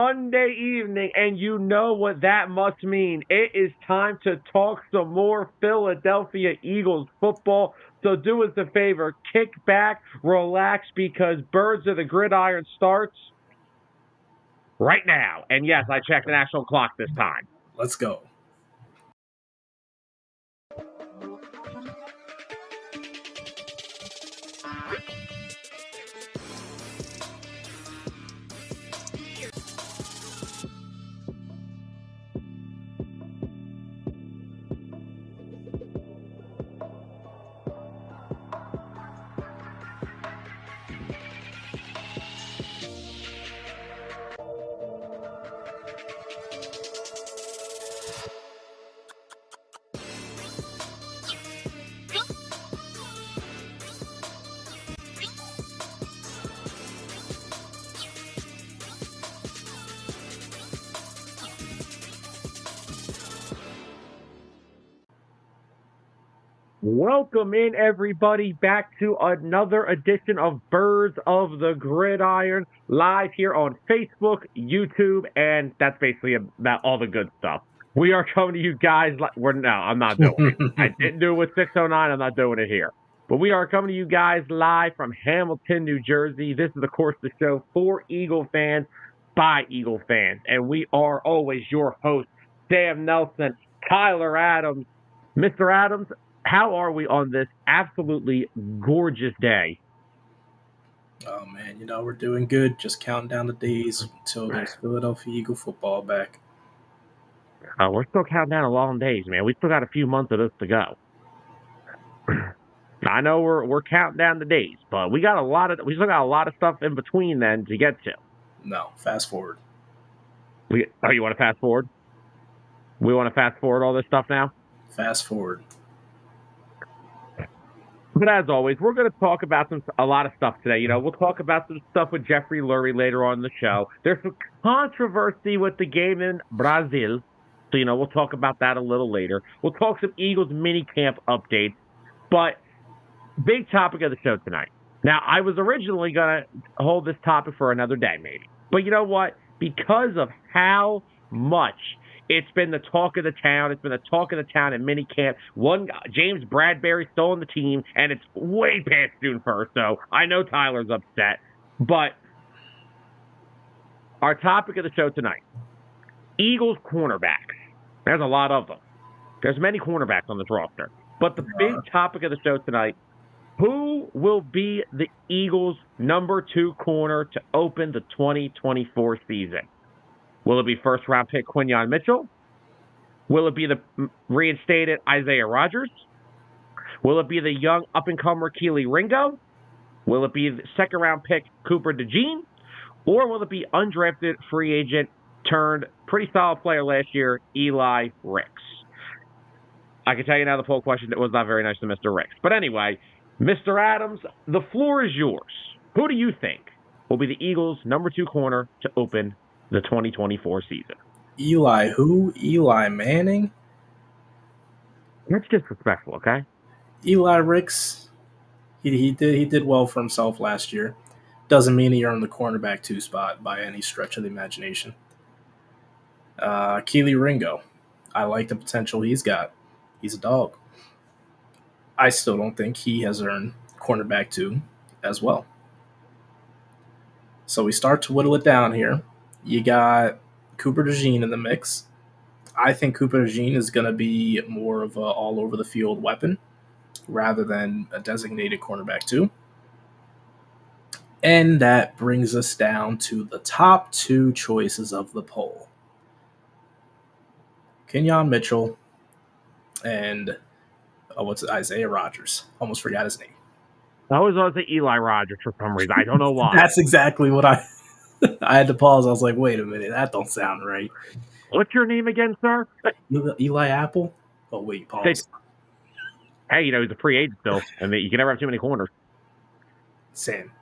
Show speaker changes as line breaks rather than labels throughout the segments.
Monday evening, and you know what that must mean. It is time to talk some more Philadelphia Eagles football. So do us a favor, kick back, relax, because Birds of the Gridiron starts right now. And yes, I checked the national clock this time.
Let's go.
Welcome in, everybody, back to another edition of Birds of the Gridiron, live here on Facebook, YouTube, and that's basically about all the good stuff. We are coming to you guys. I'm not doing it. I didn't do it with 609. I'm not doing it here. But we are coming to you guys live from Hamilton, New Jersey. This is, of course, the show for Eagle fans by Eagle fans. And we are always your hosts, Sam Nelson, Tyler Adams. Mr. Adams, how are we on this absolutely gorgeous day?
Oh, man, we're doing good. Just counting down the days until there's Philadelphia Eagle football back.
We're still counting down the long days, man. We still got a few months of this to go. I know we're counting down the days, but we still got a lot of stuff in between then to get to.
No, fast forward.
You want to fast forward? We want to fast forward all this stuff now?
Fast forward.
But as always, we're going to talk about a lot of stuff today. We'll talk about some stuff with Jeffrey Lurie later on in the show. There's some controversy with the game in Brazil. So, we'll talk about that a little later. We'll talk some Eagles minicamp updates. But big topic of the show tonight. Now, I was originally going to hold this topic for another day, maybe. But you know what? Because of how much it's been the talk of the town. It's been the talk of the town in minicamp. One guy, James Bradbury, still on the team, and it's way past June 1st, so I know Tyler's upset. But our topic of the show tonight, Eagles cornerbacks. There's a lot of them. There's many cornerbacks on this roster. But the big topic of the show tonight, who will be the Eagles' number 2 corner to open the 2024 season? Will it be first-round pick Quinyon Mitchell? Will it be the reinstated Isaiah Rodgers? Will it be the young up-and-comer Keely Ringo? Will it be the second-round pick Cooper DeJean? Or will it be undrafted free agent turned pretty solid player last year, Eli Ricks? I can tell you now the poll question was not very nice to Mr. Ricks. But anyway, Mr. Adams, the floor is yours. Who do you think will be the Eagles' number 2 corner to open the 2024 season?
Eli who? Eli Manning?
That's disrespectful, okay?
Eli Ricks. He did well for himself last year. Doesn't mean he earned the cornerback 2 spot by any stretch of the imagination. Keely Ringo. I like the potential he's got. He's a dog. I still don't think he has earned cornerback 2 as well. So we start to whittle it down here. You got Cooper DeJean in the mix. I think Cooper DeJean is going to be more of an all-over-the-field weapon rather than a designated cornerback 2. And that brings us down to the top 2 choices of the poll. Quinyon Mitchell and Isaiah Rodgers. Almost forgot his name.
I always want to say Eli Rodgers for some reason. I don't know why.
That's exactly what I had to pause. I was like, wait a minute, that don't sound right.
What's your name again, sir?
Eli Apple? Oh, wait, pause.
Hey, he's a free agent still. I mean, you can never have too many corners.
Sam,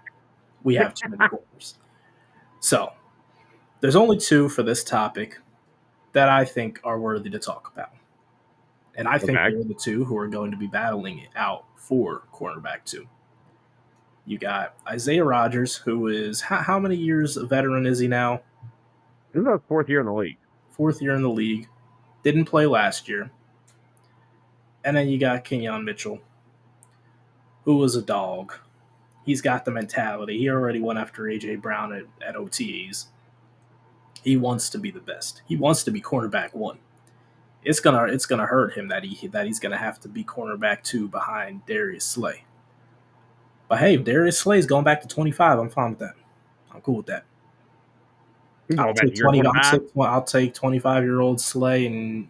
we have too many corners. So, there's only 2 for this topic that I think are worthy to talk about. And I think they're the 2 who are going to be battling it out for cornerback 2. You got Isaiah Rodgers, who is how many years a veteran is he now?
This is his 4th year in the league.
4th year in the league. Didn't play last year. And then you got Kenyon Mitchell, who was a dog. He's got the mentality. He already went after A.J. Brown at OTAs. He wants to be the best. He wants to be cornerback 1. It's gonna hurt him that he's gonna have to be cornerback 2 behind Darius Slay. But hey, if Darius Slay's going back to 25, I'm fine with that. I'm cool with that. I'll take 25-year-old Slay and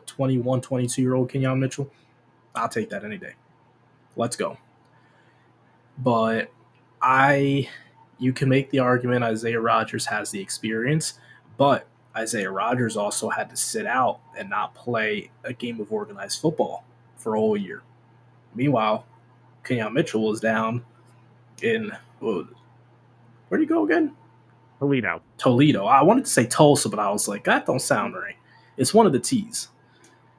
21, 22-year-old Kenyon Mitchell. I'll take that any day. Let's go. But you can make the argument Isaiah Rodgers has the experience, but Isaiah Rodgers also had to sit out and not play a game of organized football for a whole year. Meanwhile, Kenyon Mitchell was down in where'd he go again? Toledo. I wanted to say Tulsa, but I was like, that don't sound right. It's one of the T's.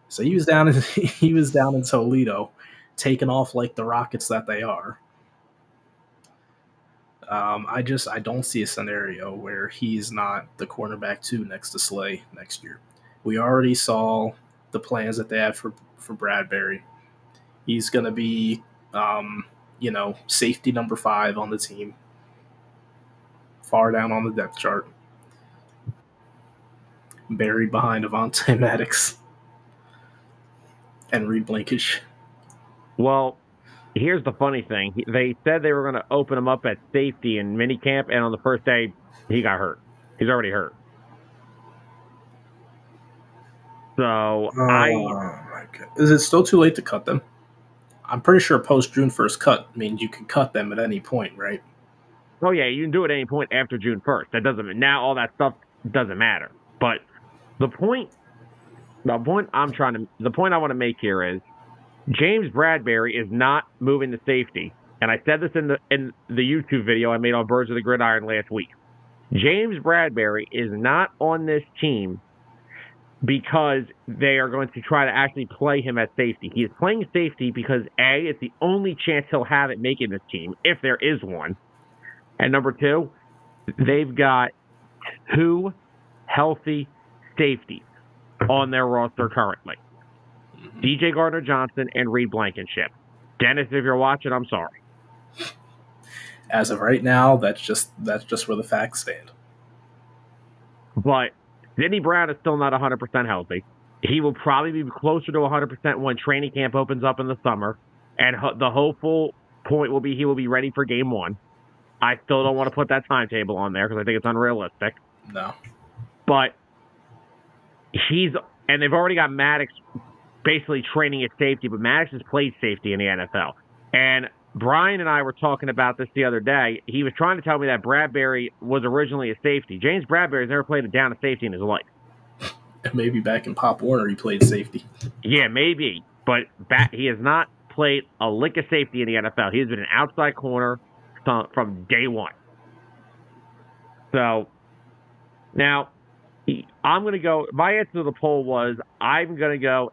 So he was down in Toledo, taking off like the Rockets that they are. I don't see a scenario where he's not the cornerback 2 next to Slay next year. We already saw the plans that they had for Bradbury. He's going to be, safety number 5 on the team, far down on the depth chart, buried behind Avonte Maddox and Reed Blankish.
Well, here's the funny thing. They said they were going to open him up at safety in minicamp, and on the first day, he got hurt. He's already hurt. So,
Is it still too late to cut them? I'm pretty sure post-June 1st cut means you can cut them at any point, right?
Oh, yeah, you can do it at any point after June 1st. That doesn't now all that stuff doesn't matter. But the point I want to make here is James Bradbury is not moving to safety. And I said this in the YouTube video I made on Birds of the Gridiron last week. James Bradbury is not on this team because they are going to try to actually play him at safety. He is playing safety because, A, it's the only chance he'll have at making this team, if there is one. And number 2, they've got 2 healthy safeties on their roster currently. DJ Gardner-Johnson and Reed Blankenship. Dennis, if you're watching, I'm sorry.
As of right now, that's just where the facts stand.
But Sidney Brown is still not 100% healthy. He will probably be closer to 100% when training camp opens up in the summer. And the hopeful point will be he will be ready for game 1. I still don't want to put that timetable on there because I think it's unrealistic.
No.
But and they've already got Maddox basically training at safety, but Maddox has played safety in the NFL. And Brian and I were talking about this the other day. He was trying to tell me that Bradbury was originally a safety. James Bradbury has never played a down a safety in his life.
Maybe back in Pop Warner he played safety.
Yeah, maybe. But he has not played a lick of safety in the NFL. He has been an outside corner from day one. So, now, I'm going to go, my answer to the poll was, I'm going to go,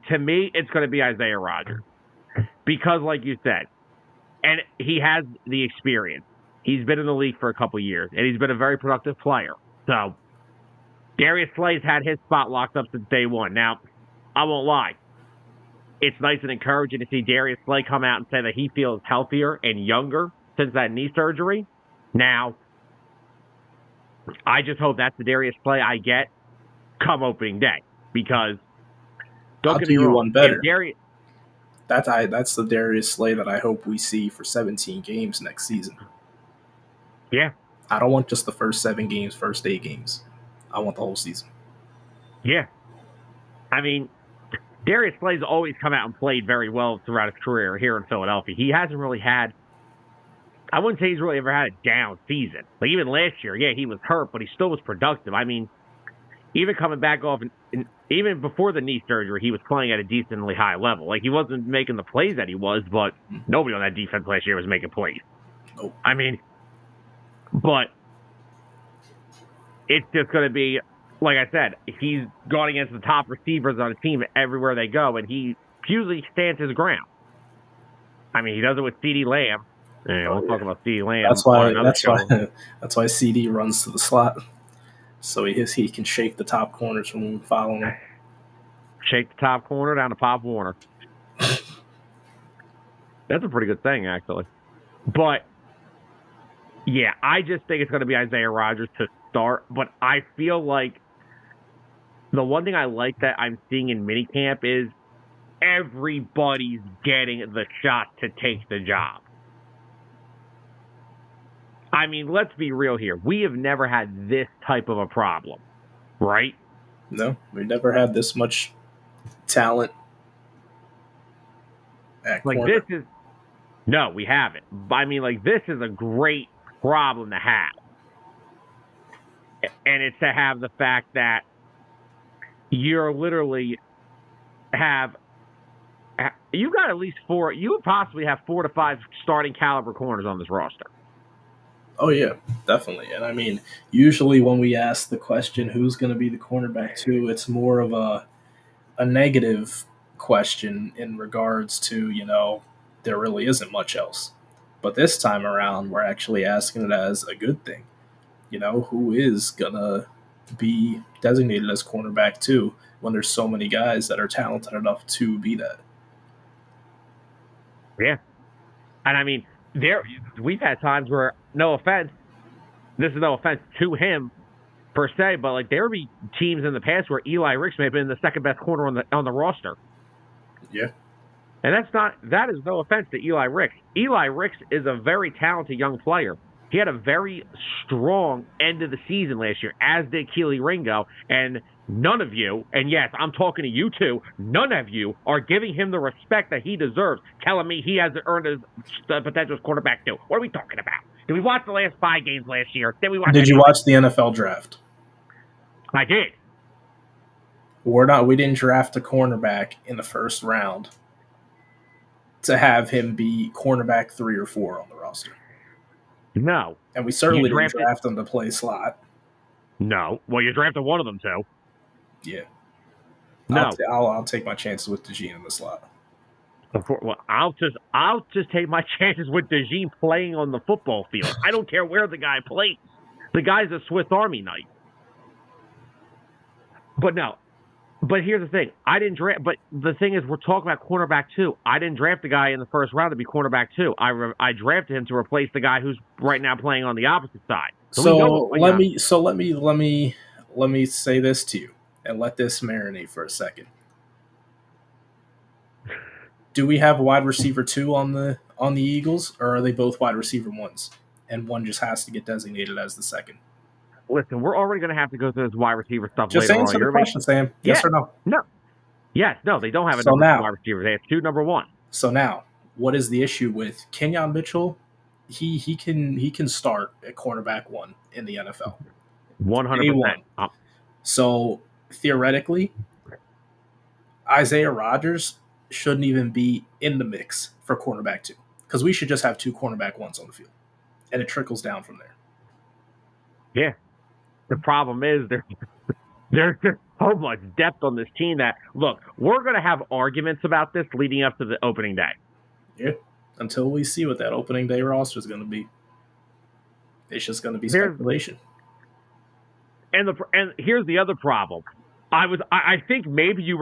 to me, it's going to be Isaiah Rodgers. Because, like you said, and he has the experience. He's been in the league for a couple years, and he's been a very productive player. So, Darius Slay's had his spot locked up since day one. Now, I won't lie. It's nice and encouraging to see Darius Slay come out and say that he feels healthier and younger since that knee surgery. Now, I just hope that's the Darius Slay I get come opening day. Because,
I'll do you one better. That's the Darius Slay that I hope we see for 17 games next season.
Yeah.
I don't want just the first 7 games, first 8 games. I want the whole season.
Yeah. I mean, Darius Slay's always come out and played very well throughout his career here in Philadelphia. He hasn't really had, I wouldn't say he's really ever had a down season. Like even last year, yeah, he was hurt, but he still was productive. I mean, even coming back off, and even before the knee surgery, he was playing at a decently high level. Like he wasn't making the plays that he was, but nobody on that defense last year was making plays.
Nope.
I mean, but it's just going to be, like I said, he's gone against the top receivers on the team everywhere they go, and he usually stands his ground. I mean, he does it with CeeDee Lamb. We'll talk about CeeDee Lamb.
That's why CD runs to the slot. So he can shake the top corners from following him.
Shake the top corner down to Pop Warner. That's a pretty good thing, actually. But, yeah, I just think it's going to be Isaiah Rodgers to start. But I feel like the one thing I like that I'm seeing in minicamp is everybody's getting the shot to take the job. I mean, let's be real here. We have never had this type of a problem, right?
No, we've never had this much talent at
Like,
corner.
no, we haven't. I mean, like, this is a great problem to have. And it's to have the fact that you're literally you've got at least you would possibly have 4 to 5 starting caliber corners on this roster.
Oh, yeah, definitely. And I mean, usually when we ask the question, who's going to be the cornerback too, it's more of a negative question in regards to, there really isn't much else. But this time around, we're actually asking it as a good thing. Who is going to be designated as cornerback too when there's so many guys that are talented enough to be that?
Yeah. And I mean, we've had times where, no offense, this is no offense to him per se, but like there would be teams in the past where Eli Ricks may have been the second best corner on the roster.
Yeah.
And that is no offense to Eli Ricks. Eli Ricks is a very talented young player. He had a very strong end of the season last year, as did Keely Ringo. And none of you, and yes, I'm talking to you too, none of you are giving him the respect that he deserves, telling me he hasn't earned his potential as quarterback too. What are we talking about? Did we watch the last 5 games last year?
Did you watch the NFL draft?
I did.
We didn't draft a cornerback in the first round to have him be cornerback 3 or 4 on the roster.
No.
And we certainly didn't draft him to play slot.
No. Well, you drafted one of them too.
Yeah.
No.
I'll take my chances with DeJean in the slot.
Well, I'll just take my chances with DeJean playing on the football field. I don't care where the guy plays. The guy's a Swiss Army knife. But no. But here's the thing. I didn't draft. But the thing is, we're talking about cornerback 2. I didn't draft the guy in the first round to be cornerback 2. I drafted him to replace the guy who's right now playing on the opposite side.
So let me say this to you and let this marinate for a second. Do we have a wide receiver 2 on the Eagles, or are they both wide receiver 1s, and one just has to get designated as the second?
Listen, we're already going to have to go through this wide receiver stuff
just
later on.
Just answer the question, Sam. Yes or no?
No. Yes, no, they don't have a number one wide receiver. They have 2 number 1.
So now, what is the issue with Kenyon Mitchell? He can start at cornerback 1 in the NFL.
100%.
So theoretically, Isaiah Rodgers shouldn't even be in the mix for cornerback 2, because we should just have 2 cornerback 1s on the field, and it trickles down from there.
Yeah. The problem is there's just so much depth on this team that, look, we're going to have arguments about this leading up to the opening day.
Yeah, until we see what that opening day roster is going to be. It's just going to be speculation.
And here's the other problem. I think maybe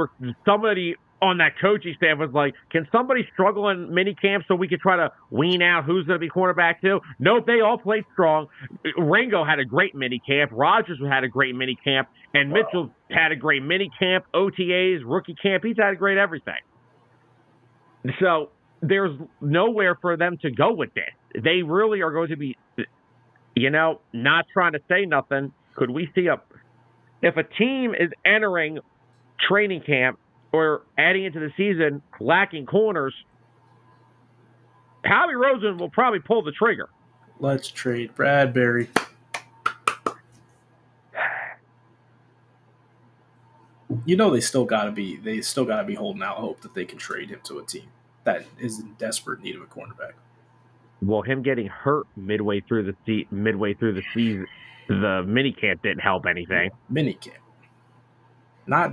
somebody on that coaching staff was like, can somebody struggle in minicamp so we could try to wean out who's going to be cornerback too? Nope, they all played strong. Ringo had a great minicamp. Rodgers had a great minicamp. And Mitchell had a great minicamp, OTAs, rookie camp. He's had a great everything. So there's nowhere for them to go with this. They really are going to be, not trying to say nothing. Could we see if a team is entering training camp or adding into the season lacking corners, Howie Roseman will probably pull the trigger.
Let's trade Bradbury. They still gotta be holding out hope that they can trade him to a team that is in desperate need of a cornerback.
Well, him getting hurt midway through the season, the minicamp didn't help anything.
Minicamp.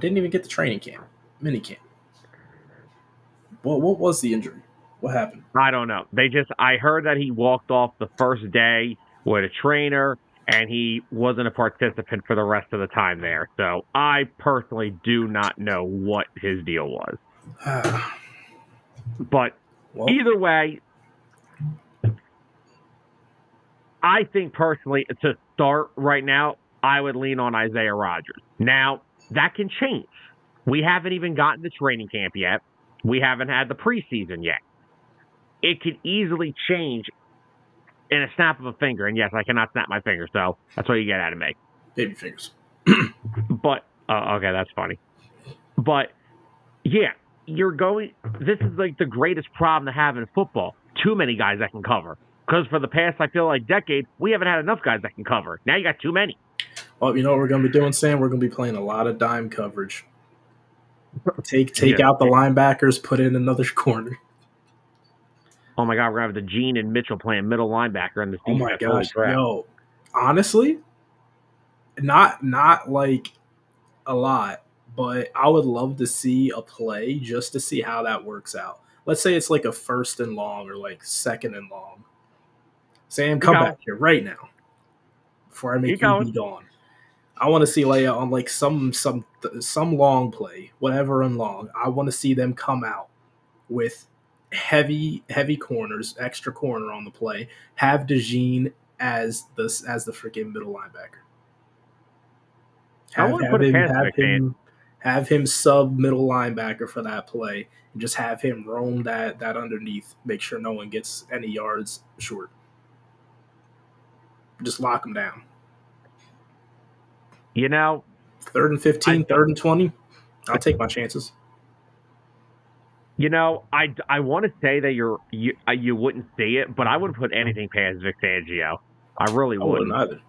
Didn't even get the training camp. Minicamp. What was the injury? What happened?
I don't know. I heard that he walked off the first day with a trainer, and he wasn't a participant for the rest of the time there. So I personally do not know what his deal was. But either way, I think personally, to start right now, I would lean on Isaiah Rodgers. Now, that can change. We haven't even gotten to training camp yet. We haven't had the preseason yet. It could easily change in a snap of a finger. And yes, I cannot snap my finger, so that's what you get out of me.
Baby fingers.
But, okay, that's funny. But, yeah, this is like the greatest problem to have in football. Too many guys that can cover. Because for the past, I feel like, decade, we haven't had enough guys that can cover. Now you got too many.
Well, you know what we're going to be doing, Sam? We're going to be playing a lot of dime coverage. Take out the linebackers, put in another corner.
Oh my God, we're gonna have the Gene and Mitchell playing middle linebacker in the season.
Oh my gosh, yo, honestly, not like a lot, but I would love to see a play just to see how that works out. Let's say it's like a 1st and long or like 2nd and long. Sam, come back here right now before I make you be gone. I want to see Leia on like some long play, whatever and long. I want to see them come out with heavy corners, extra corner on the play. Have DeJean as the freaking middle linebacker. Have him sub middle linebacker for that play, and just have him roam that underneath. Make sure no one gets any yards short. Just lock him down. 3rd and 15, 3rd and 20. I'll take my chances.
I want to say that you wouldn't see it, but I wouldn't put anything past Vic Fangio. I really wouldn't.
I wouldn't either.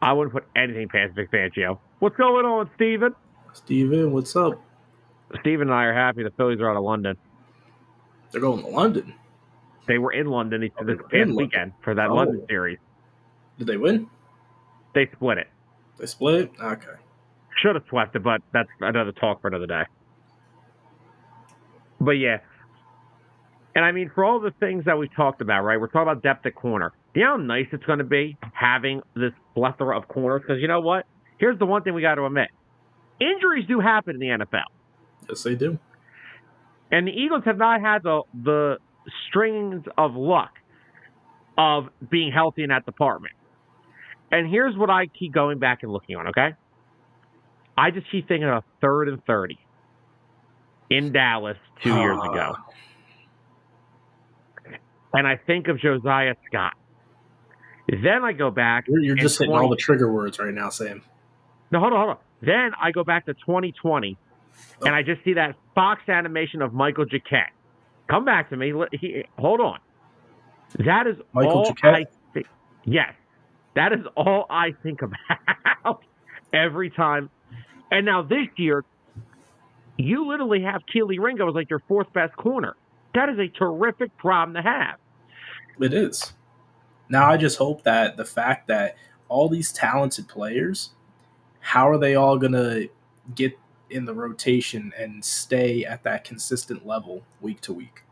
I wouldn't put anything past Vic Fangio. What's going on, Steven?
Steven, what's up?
Steven and I are happy the Phillies are out of London.
They're going to London?
They were in London this past weekend for that London series.
Did they win?
They split it.
They split it? Okay.
Should have swept it, but that's another talk for another day. But yeah. And I mean, for all the things that we talked about, right? We're talking about depth at corner. You know how nice it's going to be having this plethora of corners? Because you know what? Here's the one thing we got to admit. Injuries do happen in the NFL.
Yes, they do.
And the Eagles have not had the strings of luck of being healthy in that department. And here's what I keep going back and looking on, okay? I just keep thinking of 3rd and 30 in Dallas 2 years ago. And I think of Josiah Scott. Then I go back.
You're just hitting all the trigger words right now, Sam.
No, hold on. Then I go back to 2020, and I just see that Fox animation of Michael Jacquet. Come back to me. Hold on. That is
Michael
all
Jacquet?
I think. Yes. That is all I think about every time. And now this year, you literally have Keely Ringo as like your 4th best corner. That is a terrific problem to have.
It is. Now I just hope that the fact that all these talented players, how are they all going to get in the rotation and stay at that consistent level week to week?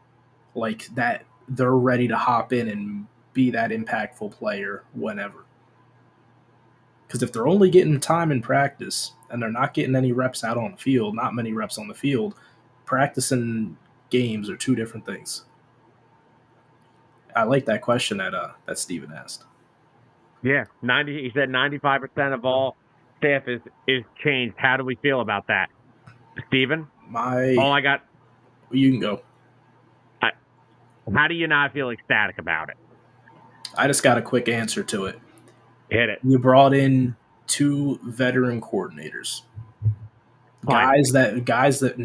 Like that they're ready to hop in and be that impactful player whenever. Because if they're only getting time in practice and they're not getting any reps out on the field, not many reps on the field, practice and games are 2 different things. I like that question that Steven asked.
Yeah, he said 95% of all staff is changed. How do we feel about that, Steven?
All
I got.
You can go.
How do you not feel ecstatic about it?
I just got a quick answer to it.
Hit it.
You brought in 2 veteran coordinators, guys that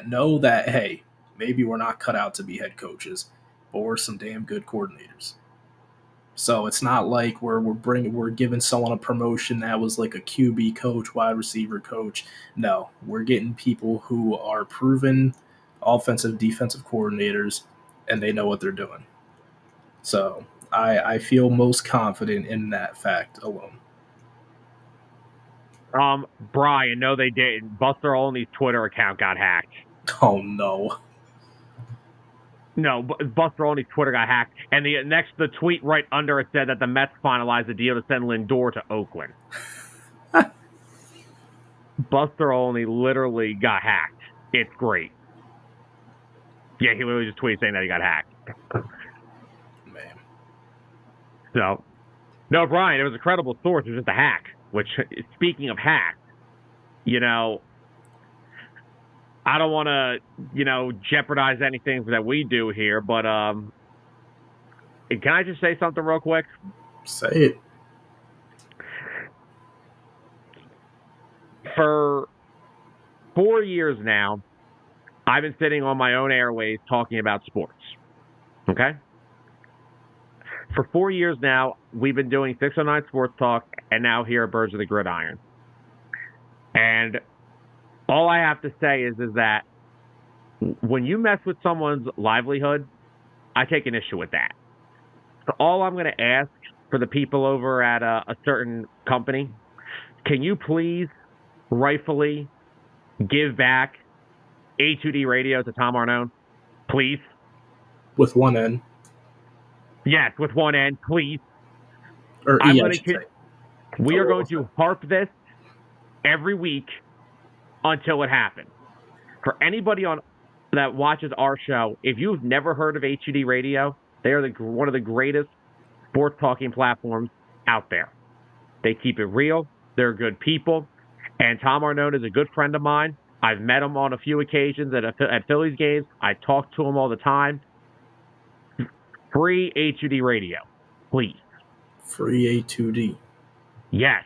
know that hey, maybe we're not cut out to be head coaches, but we're some damn good coordinators. So it's not like we're giving someone a promotion that was like a QB coach, wide receiver coach. No, we're getting people who are proven offensive, defensive coordinators, and they know what they're doing. So I feel most confident in that fact alone.
Brian, no, they didn't. Buster Olney's Twitter account got hacked.
Oh no.
No, Buster Olney's Twitter got hacked, and the tweet right under it said that the Mets finalized a deal to send Lindor to Oakland. Buster Olney literally got hacked. It's great. Yeah, he literally just tweeted saying that he got hacked.
Man.
So, no, Brian, it was a credible source. It was just a hack. Which, speaking of hacks, I don't want to, jeopardize anything that we do here, but can I just say something real quick?
Say it.
For 4 years now, I've been sitting on my own airways talking about sports. Okay? For 4 years now, we've been doing 609 Sports Talk, and now here at Birds of the Gridiron. And all I have to say is that when you mess with someone's livelihood, I take an issue with that. So all I'm going to ask for the people over at a certain company, can you please rightfully give back A2D Radio to Tom Arnone? Please.
With one N.
Yes, with one N, please.
Or E, I should say.
We are going to harp this every week until it happens. For anybody that watches our show, if you've never heard of A2D Radio, they are one of the greatest sports talking platforms out there. They keep it real. They're good people. And Tom Arnone is a good friend of mine. I've met him on a few occasions at Phillies games. I talk to him all the time. Free A2D Radio, please.
Free A2D.
Yes,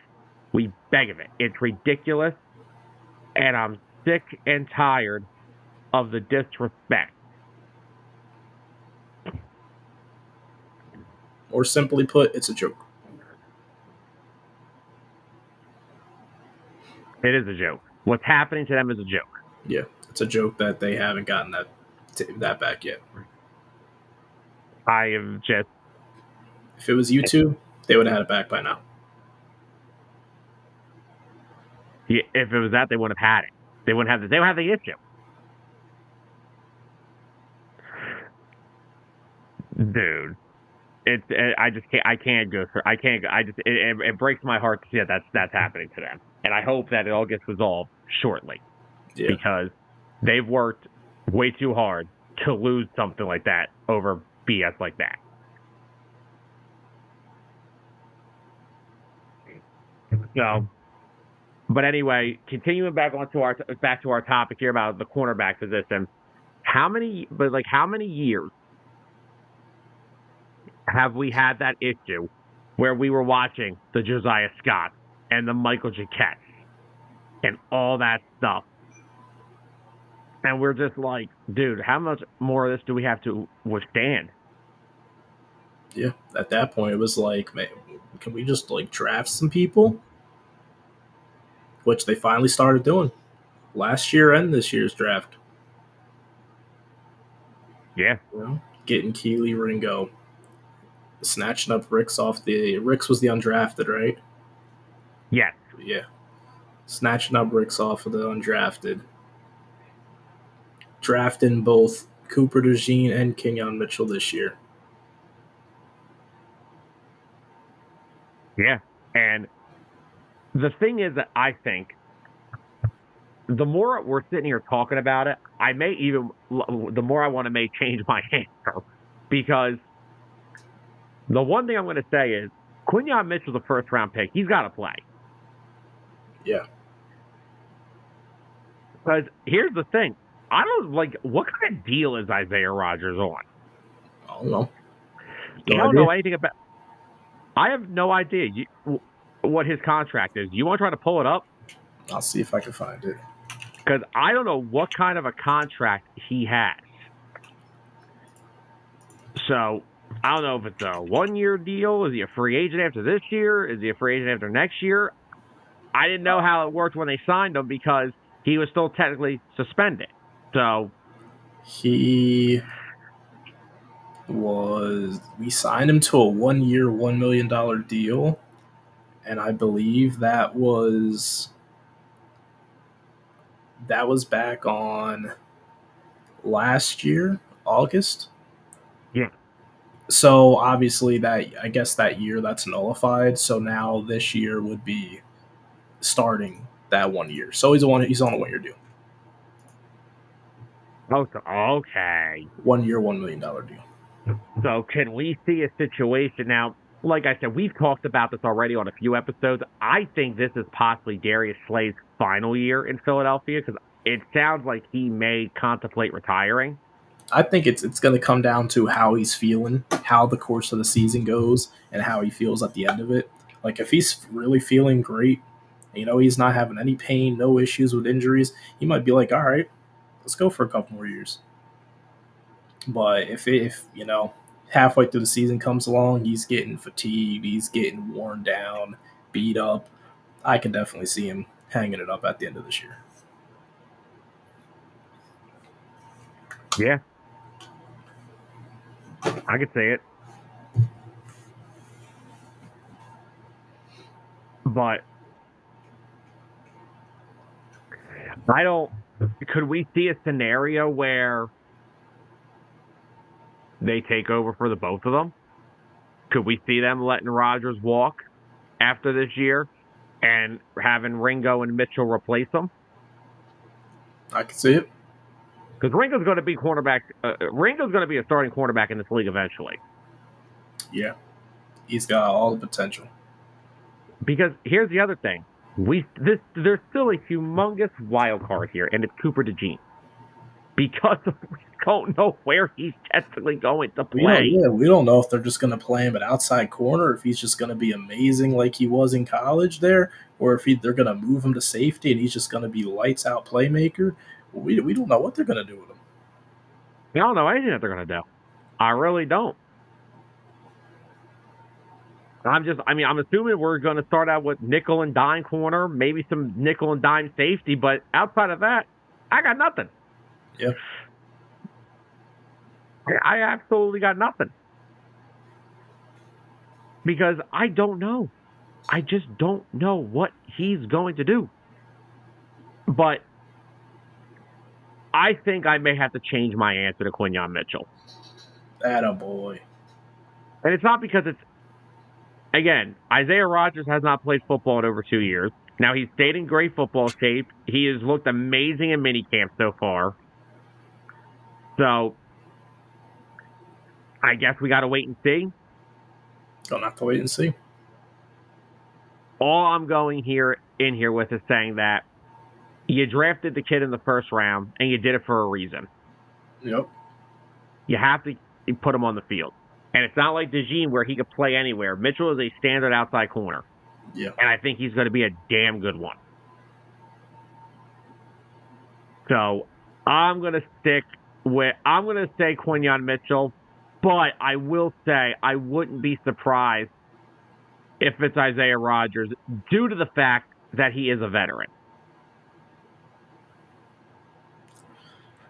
we beg of it. It's ridiculous, and I'm sick and tired of the disrespect.
Or simply put, it's a joke.
It is a joke. What's happening to them is a joke.
Yeah, it's a joke that they haven't gotten that back yet.
I am just...
If it was YouTube, they would have had it back by now.
Yeah, if it was that, they wouldn't have had it. They wouldn't have the issue. Dude, I can't go through. It breaks my heart to see that that's happening to them, and I hope that it all gets resolved shortly.
Yeah.
Because they've worked way too hard to lose something like that over BS like that. So, but anyway, continuing back to our topic here about the cornerback position. How many years have we had that issue where we were watching the Josiah Scott and the Michael Jaquette and all that stuff? And we're just like, dude, how much more of this do we have to withstand?
Yeah, at that point, it was like, man, can we just draft some people? Which they finally started doing last year and this year's draft.
Yeah.
Getting Keely Ringo. Snatching up Ricks was the undrafted, right?
Yes.
Yeah. Snatching up Ricks off of the undrafted. Drafting both Cooper DeJean and Kenyon Mitchell this year.
Yeah. And the thing is that I think the more we're sitting here talking about it, the more I want to change my answer. Because the one thing I'm going to say is Kenyon Mitchell's a first-round pick. He's got to play.
Yeah.
Because here's the thing. I don't what kind of deal is Isaiah Rodgers on?
I don't know.
I don't know anything about. I have no idea what his contract is. You want to try to pull it up?
I'll see if I can find it.
Because I don't know what kind of a contract he has. So I don't know if it's a 1-year deal. Is he a free agent after this year? Is he a free agent after next year? I didn't know how it worked when they signed him because he was still technically suspended. So
we signed him to a 1-year, $1 million deal. And I believe that was back on last year, August.
Yeah.
So obviously I guess that year that's nullified. So now this year would be starting that 1 year. So he's on a 1 year deal.
Oh, so, okay.
1 year, $1 million deal.
So can we see a situation now? Like I said, we've talked about this already on a few episodes. I think this is possibly Darius Slay's final year in Philadelphia because it sounds like he may contemplate retiring.
I think it's going to come down to how he's feeling, how the course of the season goes, and how he feels at the end of it. Like if he's really feeling great, he's not having any pain, no issues with injuries, he might be like, all right, let's go for a couple more years. But if halfway through the season comes along, he's getting fatigued, he's getting worn down, beat up, I can definitely see him hanging it up at the end of this year.
Yeah. I could say it. But I don't. Could we see a scenario where they take over for the both of them? Could we see them letting Rodgers walk after this year and having Ringo and Mitchell replace them?
I can see it.
Because Ringo's going to be quarterback. Ringo's going to be a starting quarterback in this league eventually.
Yeah, he's got all the potential.
Because here's the other thing: there's still a humongous wild card here, and it's Cooper DeJean. Because we don't know where he's technically going to play.
We don't know if they're just going to play him at outside corner, if he's just going to be amazing like he was in college there, or if they're going to move him to safety and he's just going to be lights out playmaker. We don't know what they're going to do with him.
I don't know anything that they're going to do. I really don't. I'm assuming we're going to start out with nickel and dime corner, maybe some nickel and dime safety, but outside of that, I got nothing.
Yeah.
I absolutely got nothing. Because I don't know. I just don't know what he's going to do. But I think I may have to change my answer to Quinyon Mitchell.
Attaboy.
And it's not because again, Isaiah Rodgers has not played football in over 2 years. Now, he's stayed in great football shape. He has looked amazing in minicamp so far. So, I guess we got to wait and see.
Gonna have to wait and see.
All I'm going in here with is saying that you drafted the kid in the first round, and you did it for a reason.
Yep.
You have to put him on the field. And it's not like DeJean where he could play anywhere. Mitchell is a standard outside corner.
Yeah.
And I think he's going to be a damn good one. So I'm going to say Quinyon Mitchell, but I will say I wouldn't be surprised if it's Isaiah Rodgers due to the fact that he is a veteran.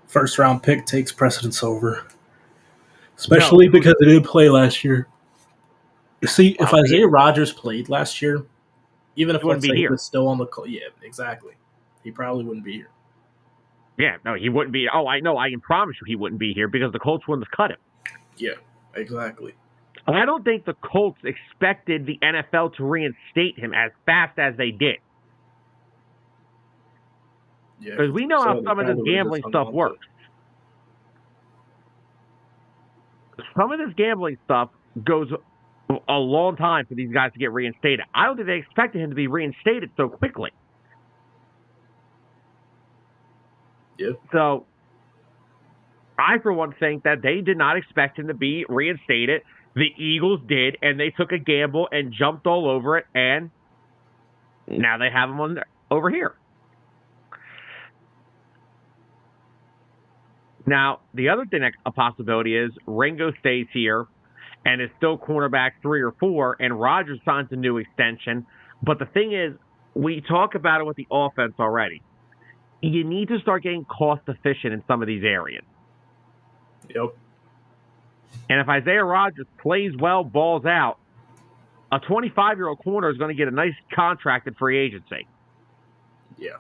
First round pick takes precedence over. Especially because he didn't play last year. See, if Isaiah Rodgers played last year, even if let's say he was still on the yeah, exactly. He probably wouldn't be here.
Yeah, no, he wouldn't be. Oh, I know. I can promise you he wouldn't be here because the Colts wouldn't have cut him.
Yeah, exactly.
I don't think the Colts expected the NFL to reinstate him as fast as they did.
Yeah,
because we know how some of this gambling stuff works. Some of this gambling stuff goes a long time for these guys to get reinstated. I don't think they expected him to be reinstated so quickly.
Yeah.
So, I, for one, think that they did not expect him to be reinstated. The Eagles did, and they took a gamble and jumped all over it, and now they have him over here. Now, the other thing, a possibility is Ringo stays here and is still cornerback 3 or 4, and Rodgers signs a new extension. But the thing is, we talk about it with the offense already. You need to start getting cost efficient in some of these areas.
Yep.
And if Isaiah Rodgers plays well, balls out, a 25-year-old corner is going to get a nice contract at free agency.
Yeah.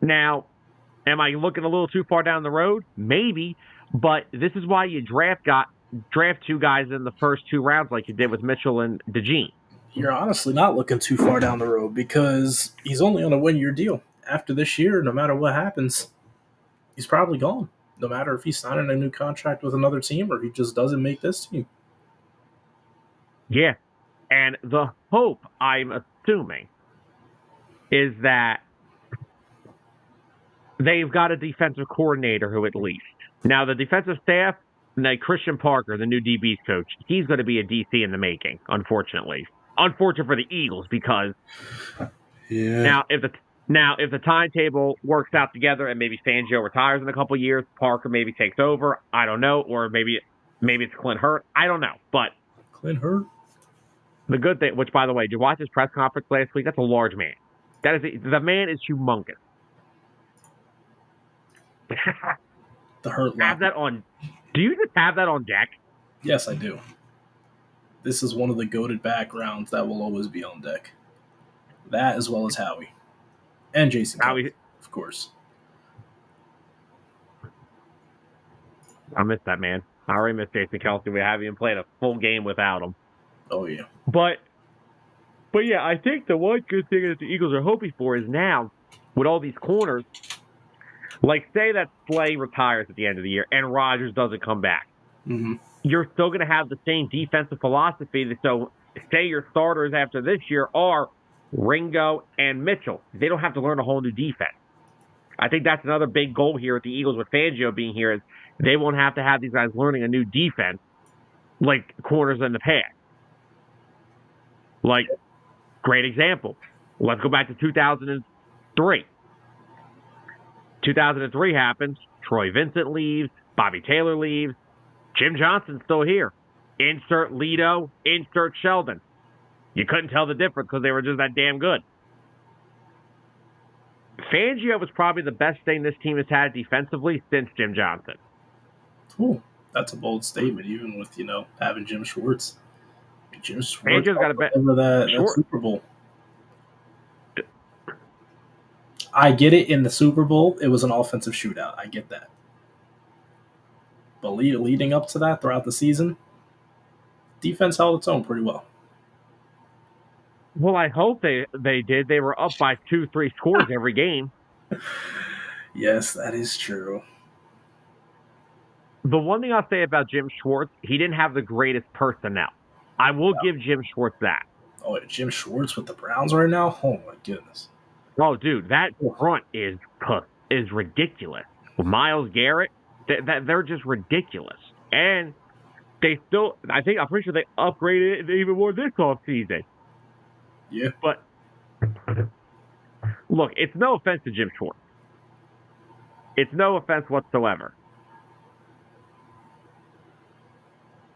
Now, Am I looking a little too far down the road? Maybe, but this is why you draft two guys in the first 2 rounds like you did with Mitchell and DeJean.
You're honestly not looking too far down the road because he's only on a 1-year deal. After this year, no matter what happens, he's probably gone. No matter if he's signing a new contract with another team or he just doesn't make this team.
Yeah. And the hope, I'm assuming, is that they've got a defensive coordinator who at least. Now, the defensive staff, Christian Parker, the new DB's coach, he's going to be a DC in the making, unfortunately. Unfortunate for the Eagles because now if the timetable works out together and maybe Fangio retires in a couple of years, Parker maybe takes over. I don't know, or maybe it's Clint Hurt. I don't know, but
Clint Hurt.
The good thing, which by the way, did you watch his press conference last week? That's a large man. The man is humongous.
The Hurt.
Have that on. Do you just have that on deck?
Yes, I do. This is one of the goated backgrounds that will always be on deck. That as well as Howie. And Jason Kelce, of course.
I miss that man. I already miss Jason Kelce. We haven't even played a full game without him.
Oh, yeah.
But yeah, I think the one good thing that the Eagles are hoping for is now, with all these corners, like say that Slay retires at the end of the year and Rodgers doesn't come back.
Mm-hmm.
You're still going to have the same defensive philosophy. So say your starters after this year are Ringo and Mitchell. They don't have to learn a whole new defense. I think that's another big goal here with the Eagles with Fangio being here is they won't have to have these guys learning a new defense like corners in the past. Like, great example. Let's go back to 2003. 2003 happens. Troy Vincent leaves. Bobby Taylor leaves. Jim Johnson's still here. Insert Lido. Insert Sheldon. You couldn't tell the difference because they were just that damn good. Fangio was probably the best thing this team has had defensively since Jim Johnson.
Ooh, that's a bold statement, even with, having Jim Schwartz. Jim Schwartz
Fangio's got a bet.
That Super Bowl. I get it. In the Super Bowl, it was an offensive shootout. I get that. But leading up to that throughout the season, defense held its own pretty well.
Well, I hope they did. They were up by 2-3 scores every game.
Yes, that is true.
The one thing I'll say about Jim Schwartz, he didn't have the greatest personnel. I will give Jim Schwartz that.
Oh, Jim Schwartz with the Browns right now? Oh, my goodness.
Oh, dude, that front is ridiculous. Myles Garrett, they're just ridiculous. And I'm pretty sure they upgraded it even more this offseason.
Yeah.
But, look, it's no offense to Jim Schwartz. It's no offense whatsoever.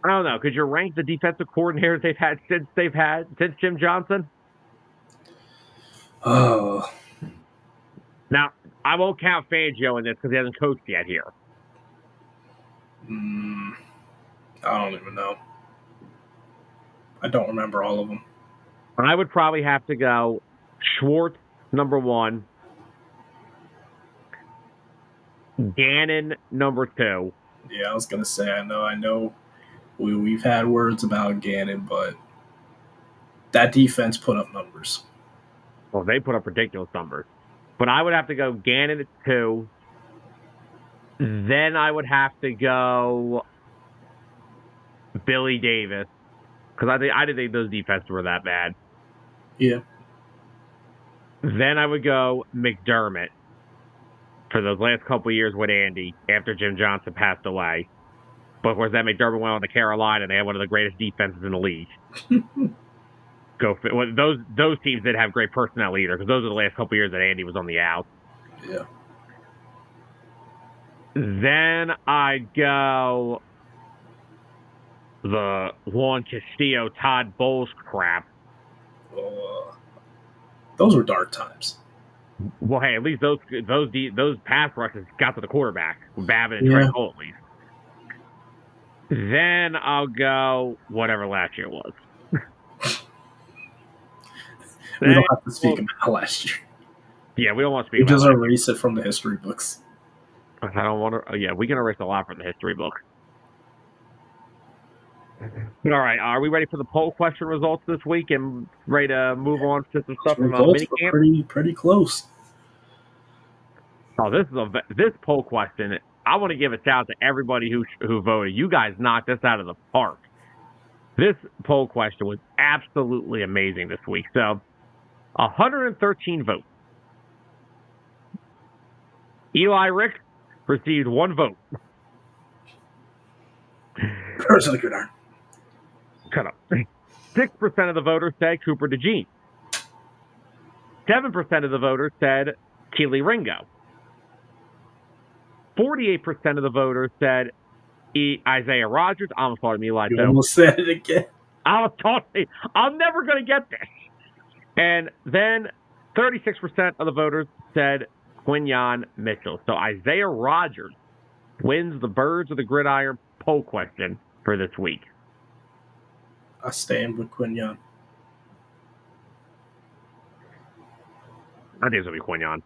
I don't know. Could you rank the defensive coordinators they've had since Jim Johnson?
Oh.
Now, I won't count Fangio in this because he hasn't coached yet here.
I don't even know. I don't remember all of them.
I would probably have to go Schwartz, number 1. Gannon, number 2.
Yeah, I was going to say, I know. We've had words about Gannon, but that defense put up numbers.
Well, they put up ridiculous numbers. But I would have to go Gannon at 2. Then I would have to go Billy Davis. Because I didn't think those defenses were that bad.
Yeah.
Then I would go McDermott for those last couple of years with Andy after Jim Johnson passed away. But of course, that McDermott went on to Carolina, and they had one of the greatest defenses in the league. Those teams did have great personnel either, because those are the last couple of years that Andy was on the out.
Yeah.
Then I'd go the Juan Castillo, Todd Bowles crap.
Those were dark times.
Well, hey, at least those pass rushes got to the quarterback, Babbitt and Trent Cole at least. Then I'll go whatever last year was.
We don't have to speak about last year.
Yeah, we don't want to speak
We
about
just
that.
erase it from the history books.
I don't want to. Yeah, we can erase a lot from the history book. All right, are we ready for the poll question results this week and ready to move on to some stuff from
Results were
minicamp?
pretty close.
Oh, this poll question. I want to give a shout out to everybody who voted. You guys knocked this out of the park. This poll question was absolutely amazing this week. So, 113 votes. Eli Ricks received 1 vote.
Curse of the Gridiron.
Cut up. 6% of the voters said Cooper DeJean. 7% of the voters said Keely Ringo. 48% of the voters said Isaiah Rogers. I almost called him Eli.
You almost said it again.
I'm never going to get this. And then 36% of the voters said Quinyon Mitchell. So Isaiah Rogers wins the Birds of the Gridiron poll question for this week.
I stand with Quinyon.
I think it's going to be Quinyon.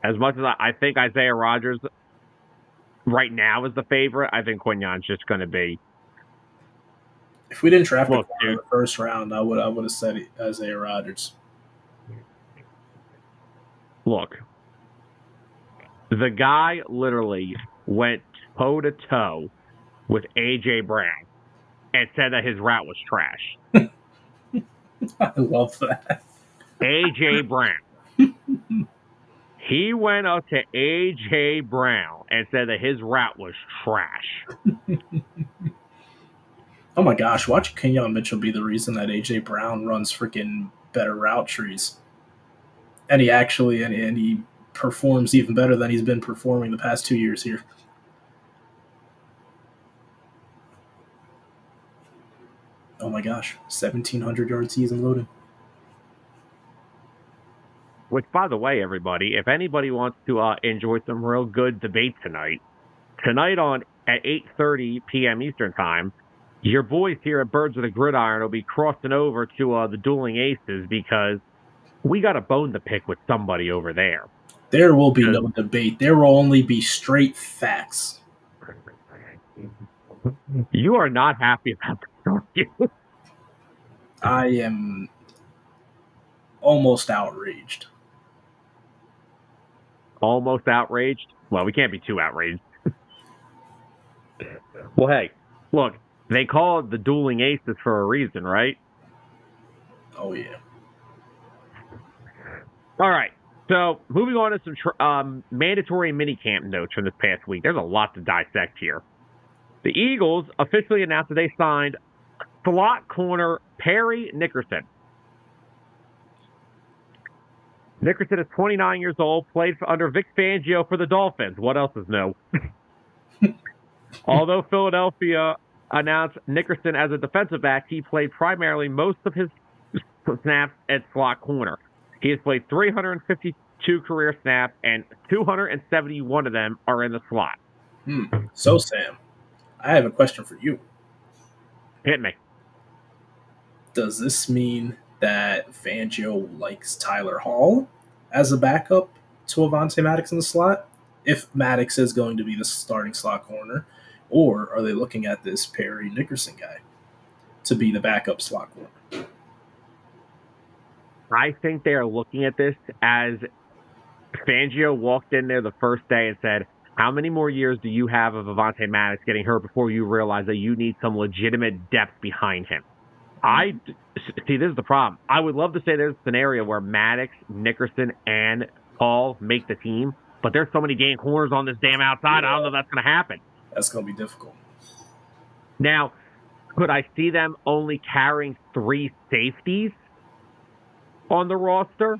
As much as I think Isaiah Rogers right now is the favorite, I think Quinyon's just going to be.
If we didn't draft him in the first round, I would have said Isaiah Rogers.
Look, the guy literally went toe-to-toe with A.J. Brown and said that his route was trash.
I love that.
A.J. Brown. He went up to A.J. Brown and said that his route was trash.
Oh my gosh, watch Quinyon Mitchell be the reason that A.J. Brown runs freaking better route trees. And he performs even better than he's been performing the past 2 years here. Oh my gosh, 1,700 yard season loading.
Which, by the way, everybody, if anybody wants to enjoy some real good debate tonight on at 8:30 p.m. Eastern Time, your boys here at Birds of the Gridiron will be crossing over to the Dueling Aces because we got a bone to pick with somebody over there.
There will be no debate. There will only be straight facts.
You are not happy about this, are you?
I am almost outraged.
Almost outraged? Well, we can't be too outraged. Well, hey, look, they call it the Dueling Aces for a reason, right?
Oh, yeah.
All right. So, moving on to some mandatory minicamp notes from this past week. There's a lot to dissect here. The Eagles officially announced that they signed slot corner Perry Nickerson. Nickerson is 29 years old, played under Vic Fangio for the Dolphins. What else is new? Although Philadelphia announced Nickerson as a defensive back, he played primarily most of his snaps at slot corner. He has played 352 career snaps, and 271 of them are in the slot.
So, Sam, I have a question for you.
Hit me.
Does this mean that Fangio likes Tyler Hall as a backup to Avonte Maddox in the slot? If Maddox is going to be the starting slot corner, or are they looking at this Perry Nickerson guy to be the backup slot corner?
I think they are looking at this as Fangio walked in there the first day and said, how many more years do you have of Avonte Maddox getting hurt before you realize that you need some legitimate depth behind him? See, this is the problem. I would love to say there's a scenario where Maddox, Nickerson, and Hall make the team, but there's so many damn corners on this damn outside, I don't know if that's going to happen.
That's going to be difficult.
Now, could I see them only carrying 3 safeties on the roster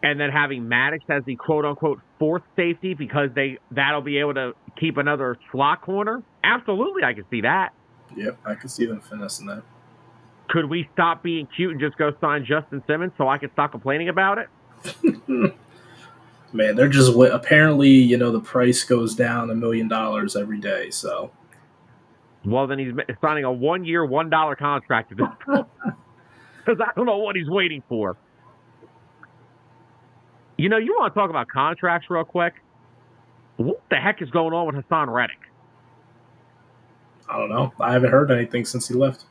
and then having Maddox as the quote-unquote 4th safety because that'll be able to keep another slot corner? Absolutely, I can see that.
Yep, I can see them finessing that.
Could we stop being cute and just go sign Justin Simmons so I can stop complaining about it?
Man, they're just apparently, the price goes down $1 million every day. So,
well, then he's signing a 1-year, $1 contract at this point because I don't know what he's waiting for. You want to talk about contracts real quick? What the heck is going on with Hassan Reddick?
I don't know. I haven't heard anything since he left.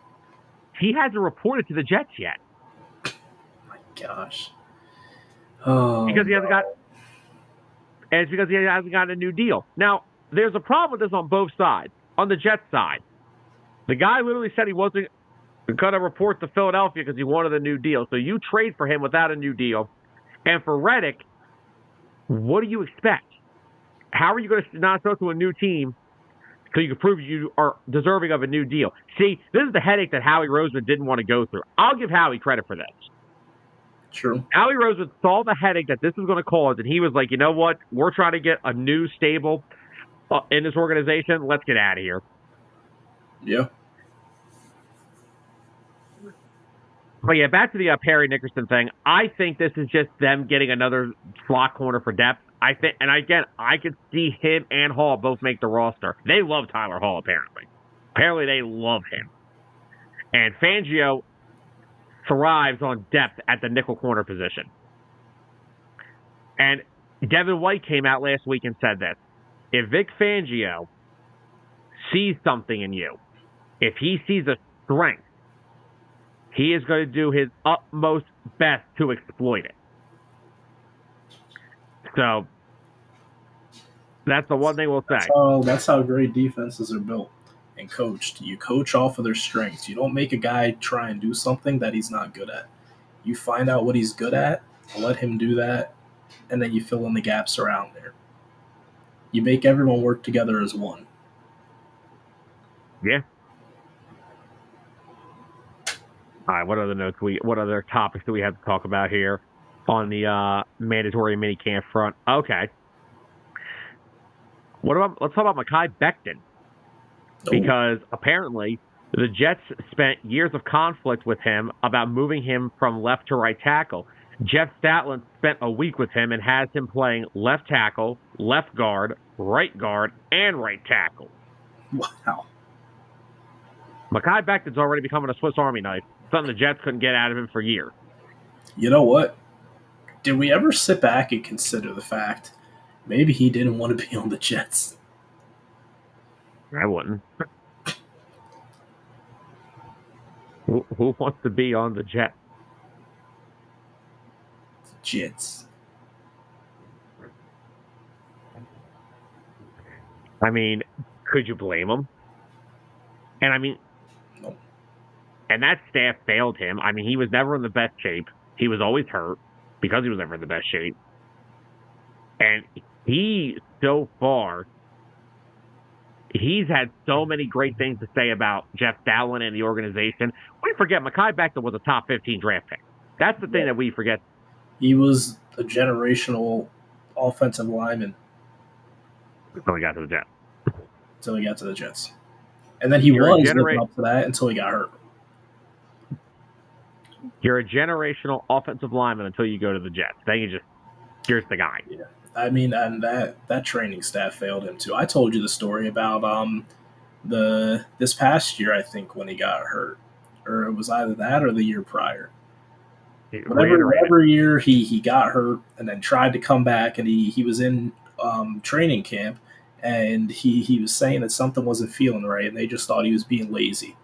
He hasn't reported to the Jets yet.
My gosh. Oh,
because he hasn't got, and it's because he hasn't gotten a new deal. Now, there's a problem with this on both sides. On the Jets side, the guy literally said he wasn't going to report to Philadelphia because he wanted a new deal. So you trade for him without a new deal. And for Reddick, what do you expect? How are you going to not go to a new team so you can prove you are deserving of a new deal? See, this is the headache that Howie Roseman didn't want to go through. I'll give Howie credit for this.
True.
Howie Roseman saw the headache that this was going to cause, and he was like, you know what? We're trying to get a new stable in this organization. Let's get out of here.
Yeah.
But yeah, back to the Perry Nickerson thing. I think this is just them getting another slot corner for depth. I think, and again, I could see him and Hall both make the roster. They love Tyler Hall, apparently. Apparently, they love him. And Fangio thrives on depth at the nickel corner position. And Devin White came out last week and said this. If Vic Fangio sees something in you, if he sees a strength, he is going to do his utmost best to exploit it. So, that's the one thing we'll say.
That's how great defenses are built and coached. You coach off of their strengths. You don't make a guy try and do something that he's not good at. You find out what he's good at, let him do that, and then you fill in the gaps around there. You make everyone work together as one.
Yeah. All right, what other topics do we have to talk about here on the mandatory minicamp front? Okay. Let's talk about Mekhi Becton. Because apparently the Jets spent years of conflict with him about moving him from left to right tackle. Jeff Statland spent a week with him and has him playing left tackle, left guard, and right tackle.
Wow.
Mekhi Becton's already becoming a Swiss Army knife, something the Jets couldn't get out of him for years.
You know what? Did we ever sit back and consider the fact maybe he didn't want to be on the Jets?
I wouldn't. Who wants to be on the Jets?
Jets.
I mean, could you blame him? And I mean,
no.
And that staff failed him. I mean, he was never in the best shape. He was always hurt because he was never in the best shape. And so far, he's had so many great things to say about Jeff Dallin and the organization. We forget Mekhi Becton was a top 15 draft pick. That's the thing that we forget.
He was a generational offensive lineman.
Until he got to the Jets.
And then he was living up to that until he got hurt.
You're a generational offensive lineman until you go to the Jets. Then here's the guy.
Yeah. I mean, and that training staff failed him too. I told you the story about this past year, I think, when he got hurt. Or it was either that or the year prior. Whatever year he got hurt and then tried to come back, and he was in training camp, and he was saying that something wasn't feeling right, and they just thought he was being lazy.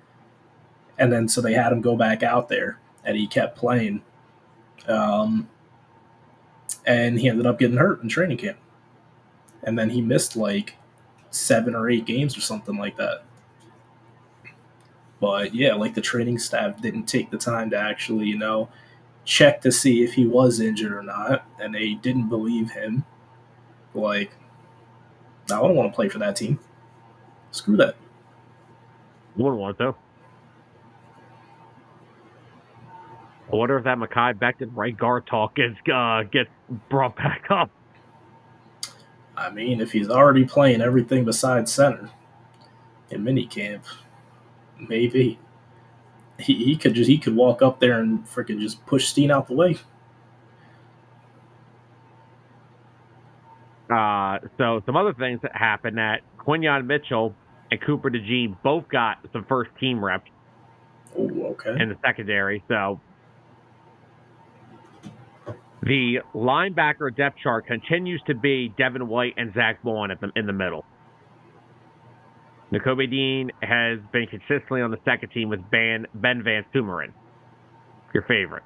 And then so they had him go back out there, and he kept playing. And he ended up getting hurt in training camp. And then he missed like 7 or 8 games or something like that. But yeah, like the training staff didn't take the time to actually, check to see if he was injured or not. And they didn't believe him. Like, I don't want to play for that team. Screw that.
You wouldn't want to. I wonder if that Mekhi Becton right guard talk gets brought back up.
I mean, if he's already playing everything besides center in minicamp, maybe he could walk up there and freaking just push Steen out the way.
So some other things that happened that Quinyon Mitchell and Cooper DeJean both got some first team reps.
Oh, okay.
In the secondary, so The linebacker depth chart continues to be Devin White and Zach Vaughn in the middle. Nakobe Dean has been consistently on the second team with Ben Van Sumeren, your favorite.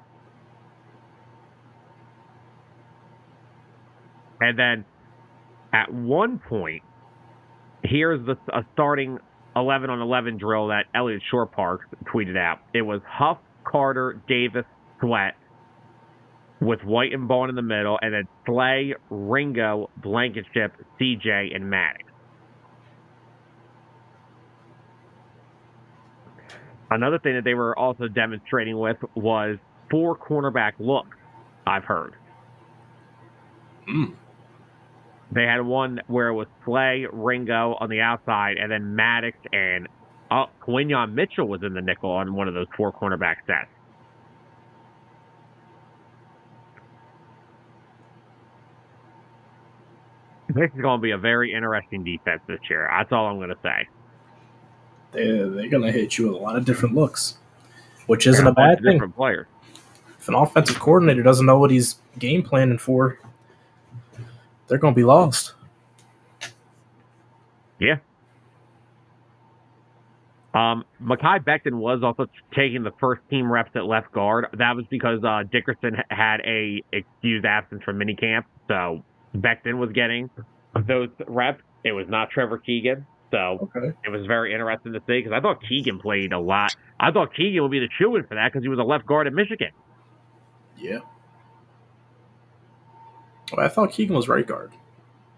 And then at one point, here's a starting 11-on-11 drill that Elliot Shore Parks tweeted out. It was Huff, Carter, Davis, Sweat, with White and Vaughn in the middle, and then Slay, Ringo, Blankenship, CJ, and Maddox. Another thing that they were also demonstrating with was 4 cornerback looks, I've heard. They had one where it was Slay, Ringo on the outside, and then Maddox and Quinyon Mitchell was in the nickel on one of those 4 cornerback sets. This is going to be a very interesting defense this year. That's all I'm going to say.
They're going to hit you with a lot of different looks, which isn't a bad thing.
Different players.
If an offensive coordinator doesn't know what he's game planning for, they're going to be lost.
Yeah. Mekhi Becton was also taking the first team reps at left guard. That was because Dickerson had a excused absence from minicamp, so Becton was getting those reps. It was not Trevor Keegan, so It was very interesting to see because I thought Keegan played a lot. I thought Keegan would be the shoo-in for that because he was a left guard at Michigan.
Yeah. Well, I thought Keegan was right guard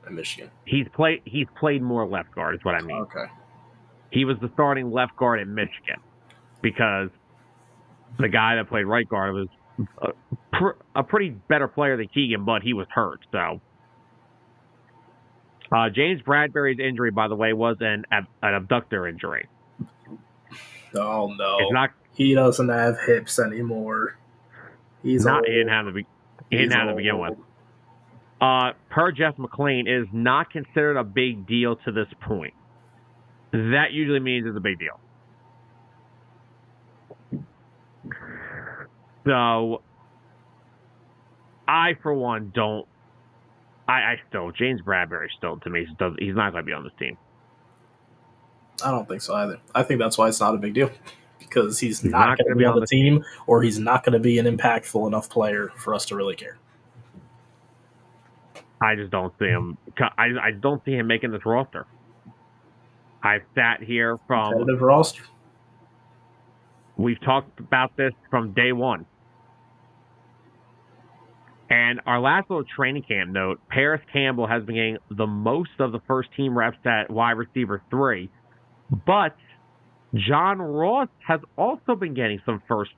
at Michigan.
He's played more left guard is what I mean.
Okay.
He was the starting left guard at Michigan because the guy that played right guard was a pretty better player than Keegan, but he was hurt. So James Bradbury's injury, by the way, was an abductor injury.
Oh no! He doesn't have hips anymore. He's
not.
Old.
He didn't have to begin with. Per Jeff McClain, is not considered a big deal to this point. That usually means it's a big deal. So, I, for one, don't. James Bradbury still, to me, he's not going to be on this team.
I don't think so either. I think that's why it's not a big deal. Because he's not going to be on the team, or he's not going to be an impactful enough player for us to really care.
I just don't see him. I don't see him making this roster. I've sat here from
competitive roster.
We've talked about this from day one. And our last little training camp note, Paris Campbell has been getting the most of the first team reps at wide receiver 3, but John Ross has also been getting some first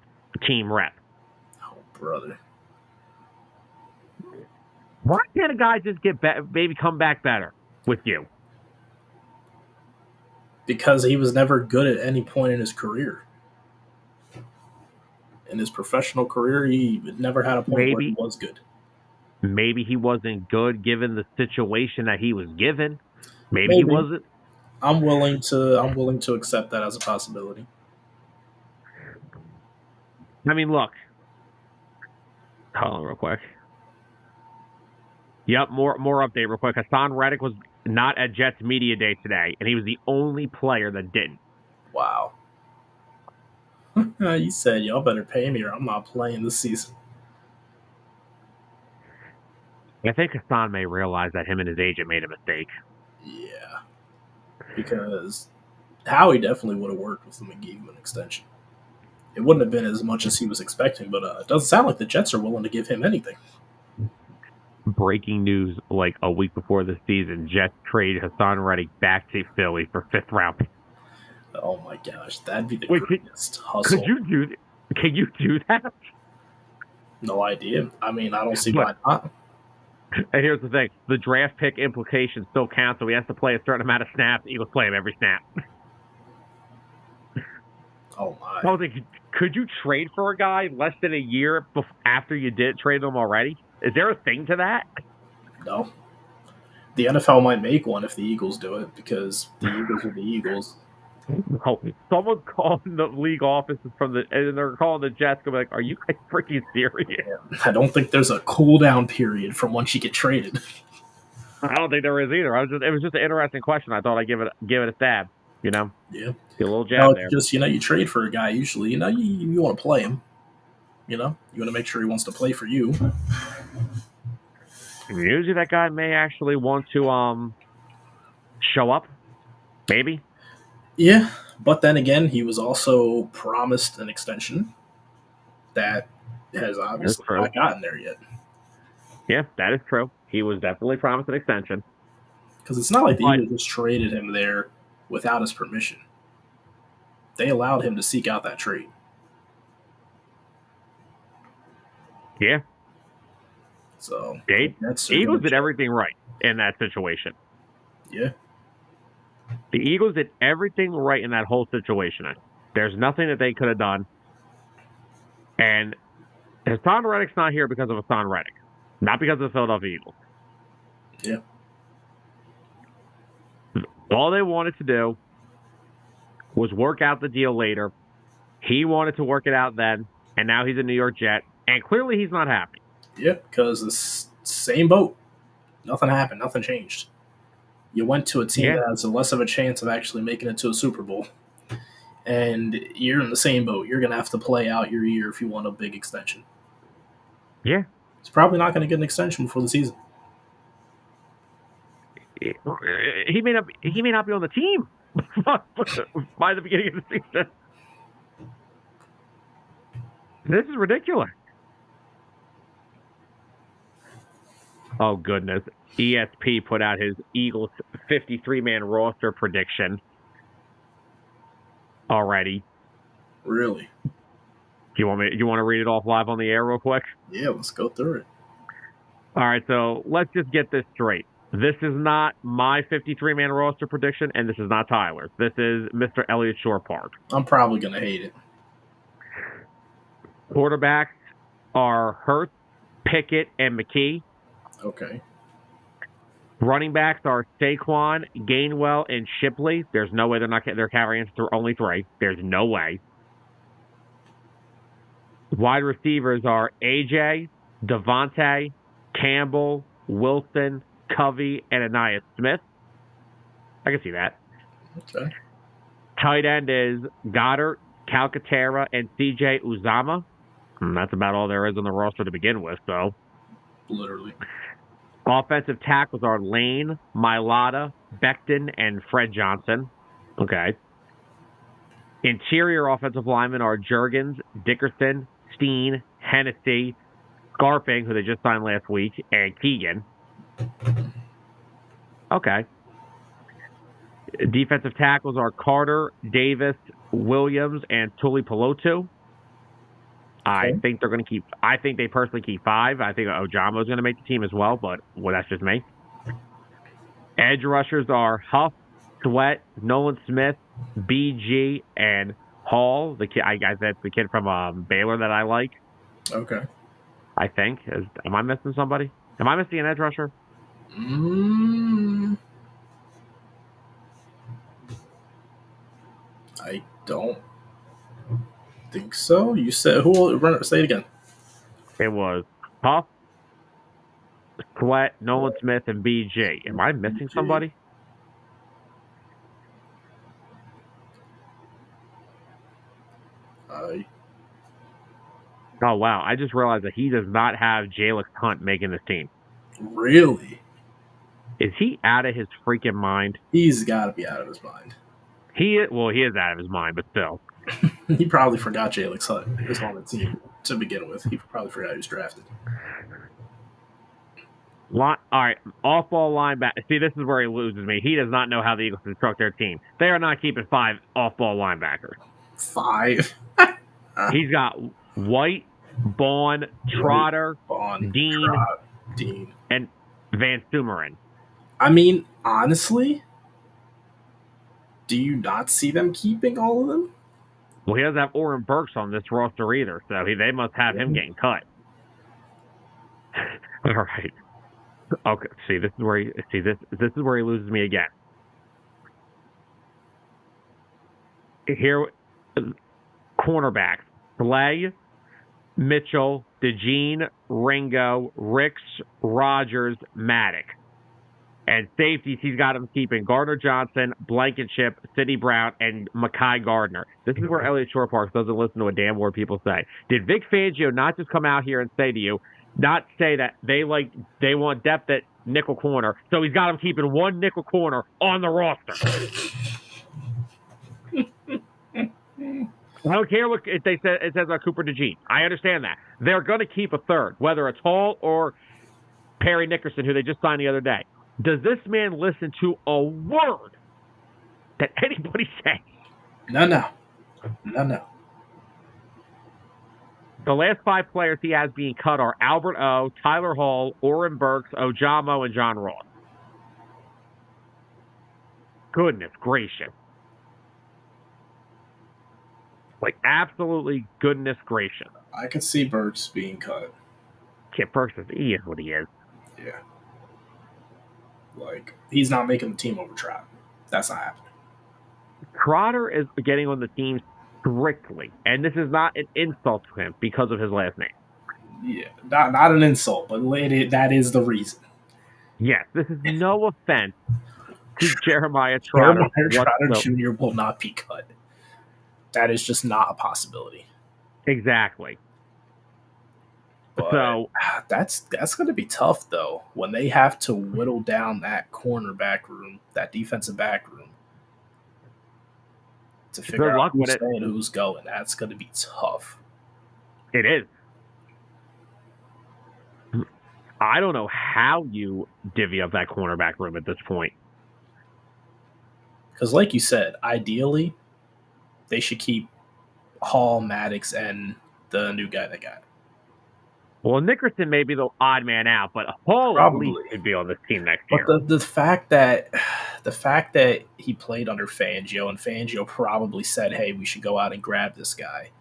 team reps.
Oh, brother.
Why can't a guy just maybe come back better with you?
Because he was never good at any point in his career. In his professional career, he never had a point where he was good.
Maybe he wasn't good given the situation that he was given. Maybe he wasn't.
I'm willing to accept that as a possibility.
I mean, look. Hold on real quick. Yep, more update real quick. Hassan Reddick was not at Jets Media Day today, and he was the only player that didn't.
Wow. You said, y'all better pay me or I'm not playing this season.
I think Hassan may realize that him and his agent made a mistake.
Yeah. Because Howie definitely would have worked with him and gave him an extension. It wouldn't have been as much as he was expecting, but it doesn't sound like the Jets are willing to give him anything.
Breaking news like a week before the season, Jets trade Hassan Reddick back to Philly for 5th round.
Oh my gosh, that'd be the greatest hustle.
Can you do that?
No idea. I mean, I don't see why not.
And here's the thing. The draft pick implications still count, so he has to play a certain amount of snaps. Eagles play him every snap.
Oh, my.
I was like, could you trade for a guy less than a year after you did trade him already? Is there a thing to that?
No. The NFL might make one if the Eagles do it, because the Eagles are the Eagles.
Oh, someone's calling the league offices and they're calling the Jets. Going like, "Are you guys freaking serious?"
I don't think there's a cool down period from once you get traded.
I don't think there is either. It was just an interesting question. I thought I'd give it a stab. You know,
Yeah.
get a little
No,
jab
it's
there.
just, you trade for a guy usually, you want to play him. You want to make sure he wants to play for you.
Usually, that guy may actually want to show up. Maybe.
Yeah, but then again, he was also promised an extension that has
That's
obviously
true.
not gotten there yet.
Yeah, that is true. He was definitely promised an extension.
Because it's not like the
But
Eagles just traded him there without his permission. They allowed him to seek out that trade.
yeah,
So
Eagles did everything right in that situation.
Yeah.
The Eagles did everything right in that whole situation. There's nothing that they could have done. And Hassan Reddick's not here because of Hassan Reddick, not because of the Philadelphia Eagles.
Yeah.
All they wanted to do was work out the deal later. He wanted to work it out then, and now he's a New York Jet, and clearly he's not happy.
Yeah, because the same boat. Nothing happened. Nothing changed. You went to a team that has less of a chance of actually making it to a Super Bowl, and you're in the same boat. You're going to have to play out your year if you want a big extension.
Yeah.
He's probably not going to get an extension before the season.
He may not be on the team by the beginning of the season. This is ridiculous. Oh, goodness. ESP put out his Eagles 53-man roster prediction already.
Really?
You want to read it off live on the air real quick?
Yeah, let's go through it.
All right, so let's just get this straight. This is not my 53-man roster prediction, and this is not Tyler's. This is Mr. Elliott Shore Park.
I'm probably going to hate it.
Quarterbacks are Hurts, Pickett, and McKee.
Okay.
Running backs are Saquon, Gainwell, and Shipley. There's no way they're carrying through only 3. There's no way. Wide receivers are AJ, Devontae, Campbell, Wilson, Covey, and Anaya Smith. I can see that.
Okay.
Tight end is Goddard, Calcaterra, and CJ Uzama. And that's about all there is on the roster to begin with, so.
Literally.
Offensive tackles are Lane, Mailata, Becton, and Fred Johnson. Okay. Interior offensive linemen are Juergens, Dickerson, Steen, Hennessy, Garping, who they just signed last week, and Keegan. Okay. Defensive tackles are Carter, Davis, Williams, and Tuli Pelotu. I think they're going to keep. I think they personally keep 5. I think Ojamo is going to make the team as well, but that's just me. Edge rushers are Huff, Sweat, Nolan Smith, BG, and Hall. The kid, that's the kid from Baylor that I like.
Okay.
I think. Am I missing somebody? Am I missing an edge rusher?
I don't think so. You said who? Say it again.
It was Huff, Sweat, Nolan Smith, and BG. Am I missing somebody? Oh, wow. I just realized that he does not have Jalix Hunt making this team.
Really?
Is he out of his freaking mind?
He's got to be out of his mind.
He is out of his mind, but still.
He probably forgot Jalix Hunt was on the team to begin with. He probably forgot he was drafted.
All right, off-ball linebacker. See, this is where he loses me. He does not know how the Eagles construct their team. They are not keeping 5 off-ball linebackers.
5?
He's got White, Bond, Trotter, Dean, and Van Sumeren.
I mean, honestly, do you not see them keeping all of them?
Well, he doesn't have Oren Burks on this roster either, so they must have him getting cut. All right. Okay. See, this is where he loses me again. Here, cornerbacks: Slay, Mitchell, DeJean, Ringo, Ricks, Rogers, Maddox. And safeties, he's got him keeping Gardner Johnson, Blankenship, Sidney Brown, and Mekhi Gardner. This is where Elliot Shortparks doesn't listen to a damn word people say. Did Vic Fangio not just come out here and say to you, not say that they want depth at nickel corner, so he's got him keeping one nickel corner on the roster? I don't care if they say it says Cooper DeJean. I understand that. They're going to keep a third, whether it's Hall or Perry Nickerson, who they just signed the other day. Does this man listen to a word that anybody says?
No.
The last 5 players he has being cut are Albert O, Tyler Hall, Oren Burks, Ojamo, and John Ross. Goodness gracious. Like, absolutely goodness gracious.
I could see Burks being cut.
Kip Burks, he is what he is.
Yeah. Like, he's not making the team over Trotter. That's not happening.
Trotter is getting on the team strictly, and this is not an insult to him because of his last name.
Yeah, not an insult, but that is the reason.
Yes, this is no offense to Jeremiah Trotter.
Jeremiah Trotter Jr. will not be cut. That is just not a possibility.
Exactly.
But
so
that's going to be tough, though, when they have to whittle down that cornerback room, that defensive back room, to figure out who's staying and who's going. That's going to be tough.
It is. I don't know how you divvy up that cornerback room at this point.
Because, like you said, ideally, they should keep Hall, Maddox, and the new guy they got.
Well, Nickerson may be the odd man out, but Hall at least could be on this team next year.
But the fact that he played under Fangio, and Fangio probably said, "Hey, we should go out and grab this guy."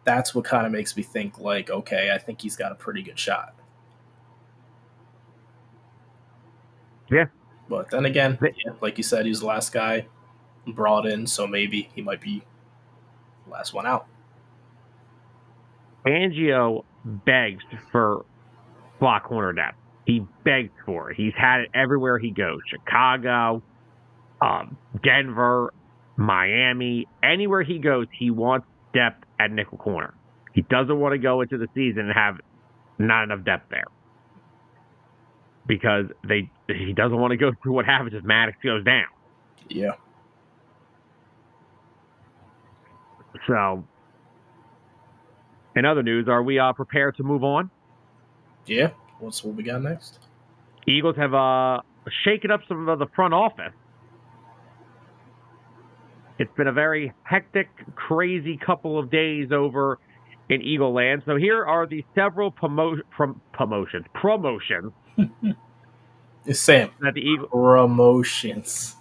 That's what kind of makes me think, like, okay, I think he's got a pretty good shot.
Yeah.
But then again, like you said, he was the last guy brought in, so maybe he might be the last one out.
Fangio begs for slot corner depth. He begs for it. He's had it everywhere he goes. Chicago, Denver, Miami, anywhere he goes, he wants depth at nickel corner. He doesn't want to go into the season and have not enough depth there. Because he doesn't want to go through what happens if Maddox goes down.
Yeah.
So, in other news, are we prepared to move on?
Yeah. What's what we got next?
Eagles have shaken up some of the front office. It's been a very hectic, crazy couple of days over in Eagle Land. So here are the several promotions.
It's Sam.
That the Eagles
promotions.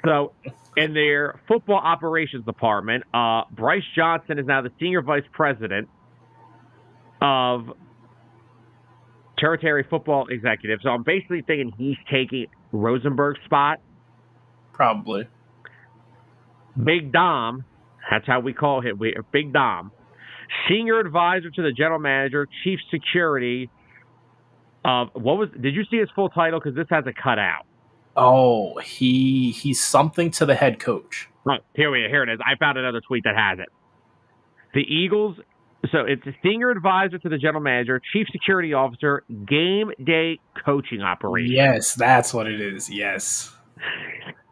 So, in their football operations department, Bryce Johnson is now the senior vice president of territory football executive. So I'm basically thinking he's taking Rosenberg's spot.
Probably.
Big Dom, that's how we call him. Big Dom, senior advisor to the general manager, chief security. Did you see his full title? Because this has a cutout.
Oh, he's something to the head coach.
Oh, here it is. I found another tweet that has it. The Eagles, so it's a senior advisor to the general manager, chief security officer, game day coaching operation.
Yes, that's what it is. Yes.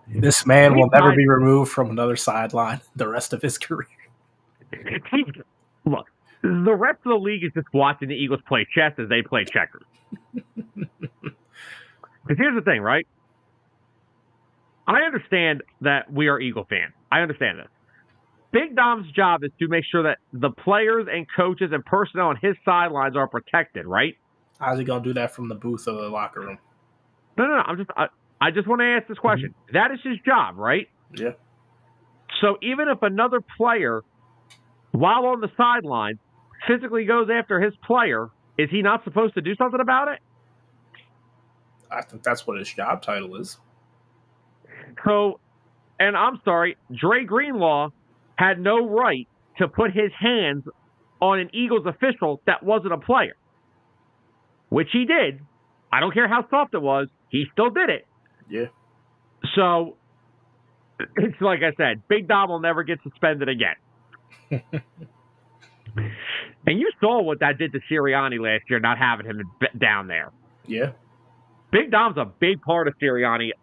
This man will never be removed from another sideline the rest of his career.
Look, the rest of the league is just watching the Eagles play chess as they play checkers. Because here's the thing, right? I understand that we are Eagle fans. I understand this. Big Dom's job is to make sure that the players and coaches and personnel on his sidelines are protected, right?
How's he going to do that from the booth or the locker room?
No. I just want to ask this question. Mm-hmm. That is his job, right?
Yeah.
So even if another player, while on the sidelines, physically goes after his player, is he not supposed to do something about it?
I think that's what his job title is.
So And I'm sorry, Dre Greenlaw had no right to put his hands on an Eagles official that wasn't a player, which he did. I don't care how soft it was. He still did it.
Yeah.
So, it's like I said, Big Dom will never get suspended again. And you saw what that did to Sirianni last year, not having him down there.
Yeah.
Big Dom's a big part of Sirianni's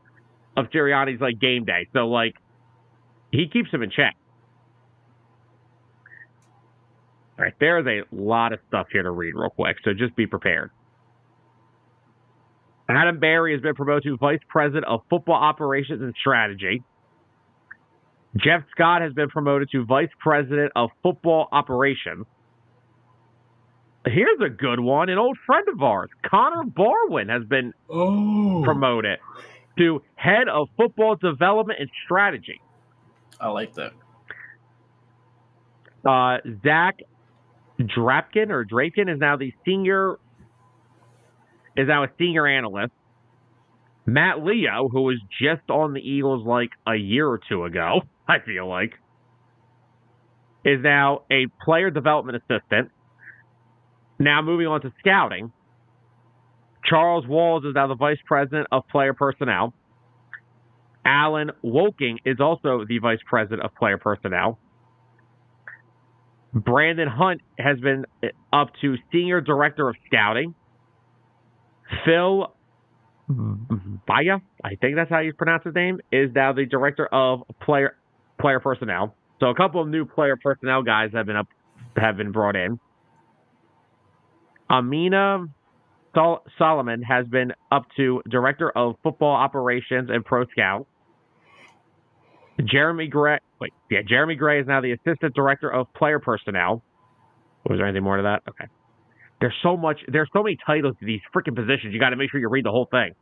like game day. So like he keeps him in check. All right, there's a lot of stuff here to read real quick, so just be prepared. Adam Barry has been promoted to Vice President of Football Operations and Strategy. Jeff Scott has been promoted to Vice President of Football Operations. Here's a good one. An old friend of ours, Connor Barwin, has been promoted to Head of Football Development and Strategy.
I like that.
Zach Drapkin is now a senior analyst. Matt Leo, who was just on the Eagles like a year or two ago, I feel like, is now a player development assistant. Now moving on to scouting. Charles Walls is now the vice president of player personnel. Alan Woking is also the vice president of player personnel. Brandon Hunt has been up to senior director of scouting. Phil Baya, I think that's how you pronounce his name, is now the director of player personnel. So a couple of new player personnel guys have been brought in. Amina Solomon has been up to director of football operations and pro scout. Jeremy Gray is now the assistant director of player personnel. Was there anything more to that? Okay. There's so many titles to these freaking positions. You got to make sure you read the whole thing.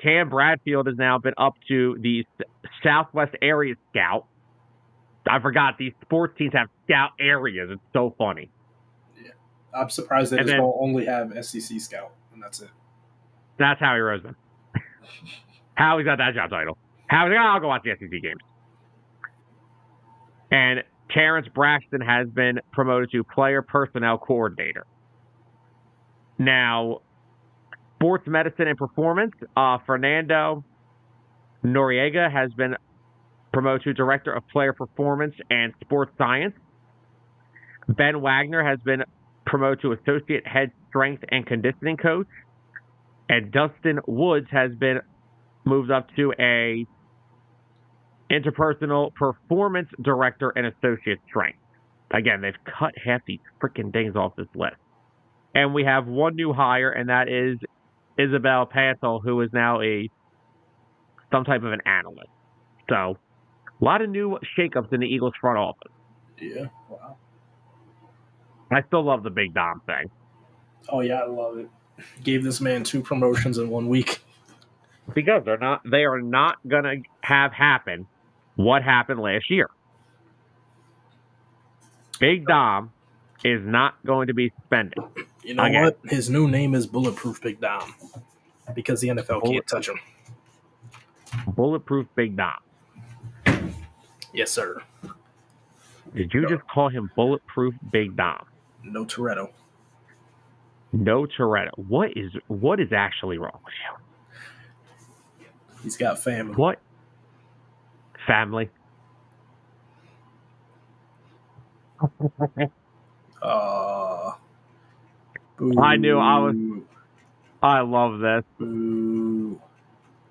Cam Bradfield has now been up to the Southwest area scout. I forgot these sports teams have scout areas. It's so funny.
Yeah, I'm surprised they just only have SEC scout, and that's it.
That's Howie Roseman. Howie's got that job title. I'll go watch the SEC games. And Terrence Braxton has been promoted to player personnel coordinator. Now, sports medicine and performance, Fernando Noriega has been promoted to director of player performance and sports science. Ben Wagner has been promoted to associate head strength and conditioning coach. And Dustin Woods has been moved up to a interpersonal performance director and associate strength. Again, they've cut half these freaking things off this list. And we have one new hire, and that is Isabel Pantel, who is now some type of an analyst. So, a lot of new shakeups in the Eagles front office.
Yeah, wow.
I still love the Big Dom thing.
Oh yeah, I love it. Gave this man 2 promotions in 1 week.
Because they are not gonna have happen what happened last year. Big Dom is not going to be suspended.
You know what? His new name is Bulletproof Big Dom because the NFL can't touch him.
Bulletproof Big Dom.
Yes, sir.
Did you just call him Bulletproof Big Dom?
No Toretto.
No Toretto. What is actually wrong with you?
He's got family.
What? Family? I knew I love this.
Boo.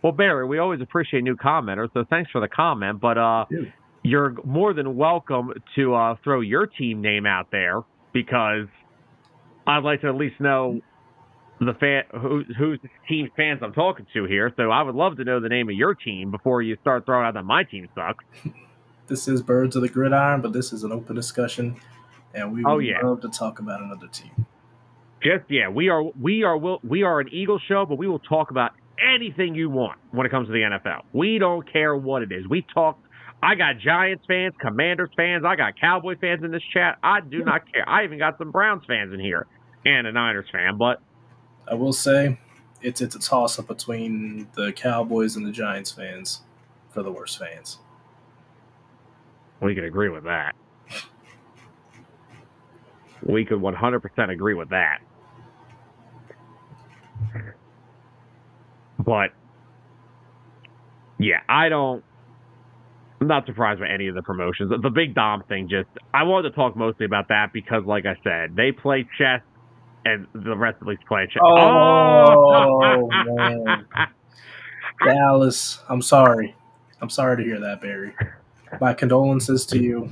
Well, Barry, we always appreciate new commenters, so thanks for the comment. But you're more than welcome to throw your team name out there because I'd like to at least know whose team fans I'm talking to here. So I would love to know the name of your team before you start throwing out that my team sucks.
This is Birds of the Gridiron, but this is an open discussion, and we would love to talk about another team.
We are an Eagles show, but we will talk about anything you want when it comes to the NFL. We don't care what it is. I got Giants fans, Commanders fans, I got Cowboy fans in this chat. I do not care. I even got some Browns fans in here and a Niners fan, but
I will say it's a toss-up between the Cowboys and the Giants fans. for the worst fans.
We can agree with that. We could 100% agree with that. But, yeah, I'm not surprised by any of the promotions. The Big Dom thing I wanted to talk mostly about that because, like I said, they play chess and the rest of the league's playing chess.
Oh man. Dallas, I'm sorry. I'm sorry to hear that, Barry. My condolences to you.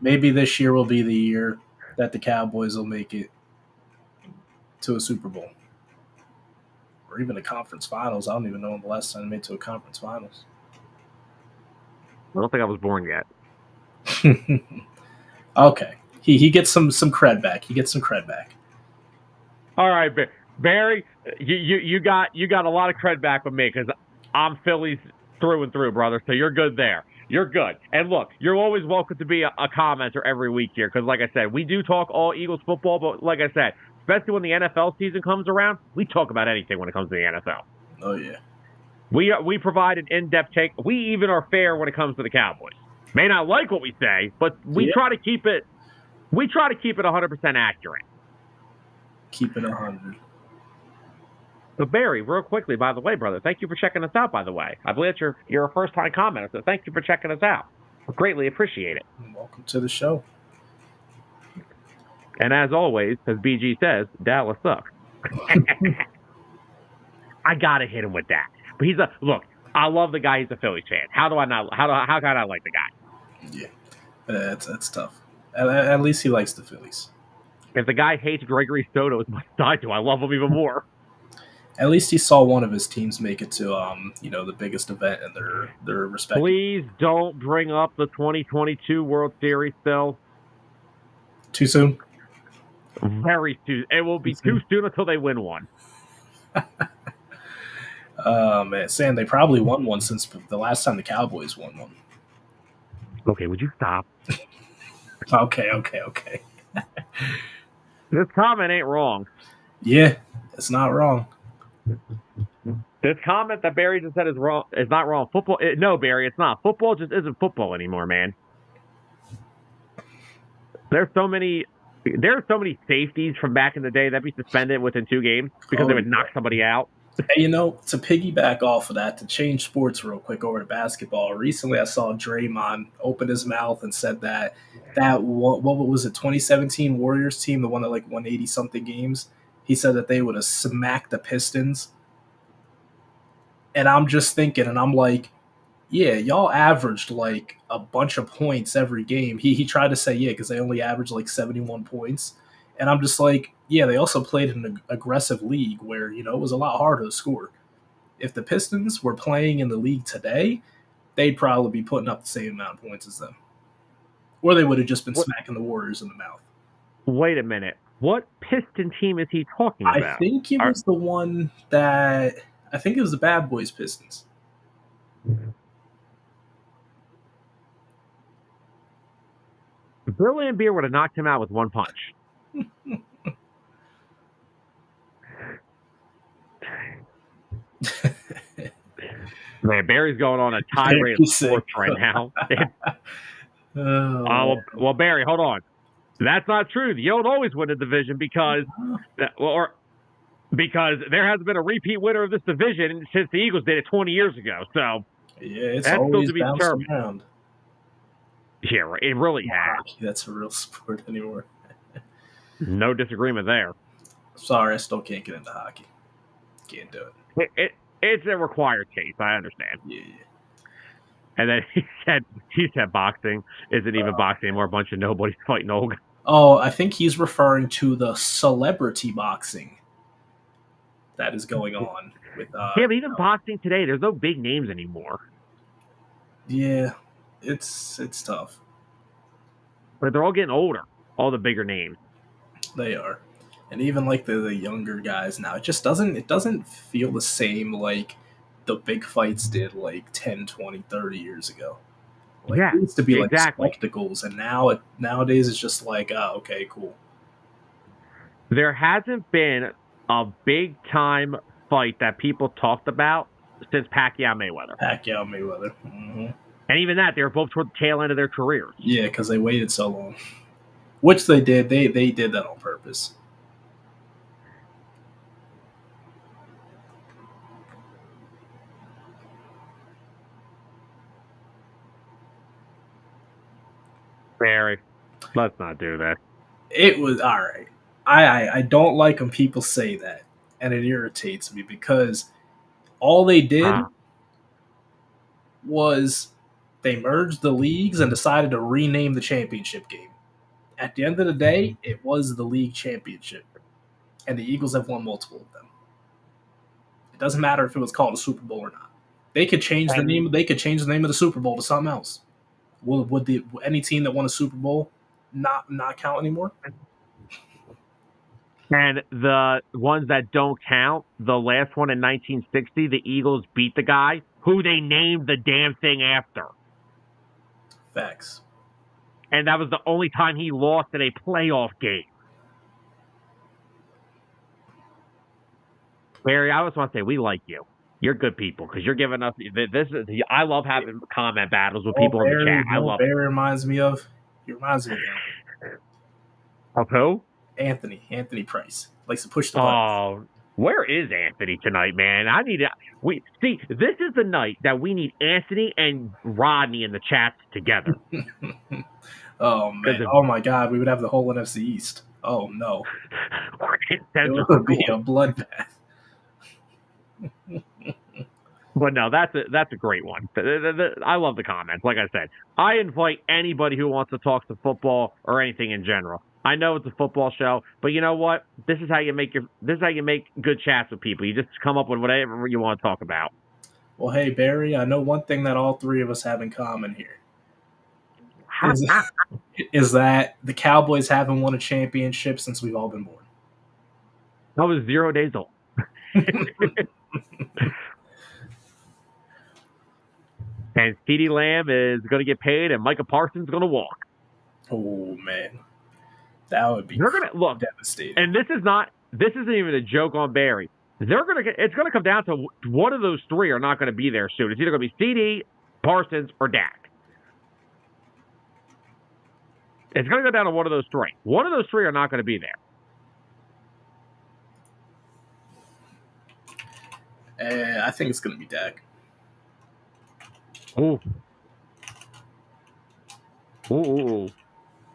Maybe this year will be the year that the Cowboys will make it to a Super Bowl. Or even a conference finals. I don't even know when the last time they made it to a conference finals.
I don't think I was born yet.
Okay. He gets some cred back. He gets some cred back.
All right, Barry, you got a lot of cred back with me because I'm Phillies through and through, brother. So you're good there. You're good. And look, you're always welcome to be a commenter every week here because, like I said, we do talk all Eagles football. But like I said, especially when the NFL season comes around, we talk about anything when it comes to the NFL.
Oh yeah.
We provide an in-depth take. We even are fair when it comes to the Cowboys. May not like what we say, but we try to keep it. We try to keep it 100% accurate.
Keep it 100.
So Barry, real quickly, by the way, brother, thank you for checking us out. By the way, I believe you're a first-time commenter, so thank you for checking us out. Greatly appreciate it.
Welcome to the show.
And as always, as BG says, Dallas sucks. I gotta hit him with that. But look. I love the guy. He's a Phillies fan. How can I like the guy?
Yeah, that's tough. At least he likes the Phillies.
If the guy hates Gregory Soto as much as I do, I love him even more.
At least he saw one of his teams make it to the biggest event in their respective.
Please don't bring up the 2022 World Series still.
Too soon?
Very soon. It will be too soon until they win one.
Man, Sam, they probably won one since the last time the Cowboys won one.
Okay, would you stop?
Okay.
This comment ain't wrong.
Yeah, it's not wrong.
This comment that Barry just said is wrong. It's not wrong. No, Barry, it's not. Football just isn't football anymore, man. There's so many safeties from back in the day that be suspended within 2 games because they would knock somebody out.
Hey, to piggyback off of that, to change sports real quick over to basketball, recently I saw Draymond open his mouth and said that what was it, 2017 Warriors team, the one that won 80-something games, he said that they would have smacked the Pistons. And I'm just thinking, and I'm like, yeah, y'all averaged a bunch of points every game. He tried to say, yeah, because they only averaged 71 points. And I'm just like, yeah, they also played in an aggressive league where, it was a lot harder to score. If the Pistons were playing in the league today, they'd probably be putting up the same amount of points as them. Or they would have just been smacking the Warriors in the mouth.
Wait a minute. What Piston team is he talking about?
I think it was the one that – I think it was the Bad Boys Pistons.
Bill Laimbeer would have knocked him out with one punch. Man, Barry's going on a tirade of sports right now. Well, Barry, hold on. That's not true. You don't always win a division because there hasn't been a repeat winner of this division since the Eagles did it 20 years ago. So
yeah, it's always still to be determined. Around.
Yeah, it really has.
That's a real sport anymore.
No disagreement there.
Sorry, I still can't get into hockey. Can't do
it. It's a required case. I understand.
Yeah.
And then he said boxing isn't even boxing anymore. A bunch of nobodies fighting old.
Oh, I think he's referring to the celebrity boxing that is going on with.
Yeah, but even boxing today, there's no big names anymore.
Yeah, it's tough.
But they're all getting older. All the bigger names.
They are. And even the younger guys now, it doesn't feel the same like the big fights did 10, 20, 30 years ago. It used to be spectacles, and nowadays it's just okay, cool.
There hasn't been a big time fight that people talked about since Pacquiao Mayweather.
Pacquiao Mayweather. Mm-hmm.
And even that, they were both toward the tail end of their careers.
Yeah, because they waited so long. Which they did. They did that on purpose.
Barry, let's not do that.
It was all right. I don't like when people say that, and it irritates me because all they did was they merged the leagues and decided to rename the championship game. At the end of the day, it was the league championship, and the Eagles have won multiple of them. It doesn't matter if it was called a Super Bowl or not. They could change the name. They could change the name of the Super Bowl to something else. Would any team that won a Super Bowl not count anymore?
And the ones that don't count, the last one in 1960, the Eagles beat the guy who they named the damn thing after.
Facts.
And that was the only time he lost in a playoff game. Barry, I just want to say we like you. You're good people because you're giving us this. I love having comment battles with people in the chat. I love
Barry reminds me of. He reminds me
of who?
Anthony Price likes to push the buttons.
Oh, where is Anthony tonight, man? I need to. We see this is the night that we need Anthony and Rodney in the chats together.
Oh man! Oh my God! We would have the whole NFC East. Oh no! It would be a bloodbath.
But no, that's a great one. I love the comments. Like I said, I invite anybody who wants to talk to football or anything in general. I know it's a football show, but you know what? This is how you make good chats with people. You just come up with whatever you want to talk about.
Well, hey Barry, I know one thing that all three of us have in common here is that the Cowboys haven't won a championship since we've all been born.
I was 0 days old. And CeeDee Lamb is going to get paid, and Micah Parsons is going to walk.
Oh man, that would be devastating.
And this isn't even a joke on Barry. It's going to come down to one of those three are not going to be there soon. It's either going to be CeeDee, Parsons, or Dak. It's going to go down to one of those three. One of those three are not going to be
there. I think it's going to be Dak.
Ooh.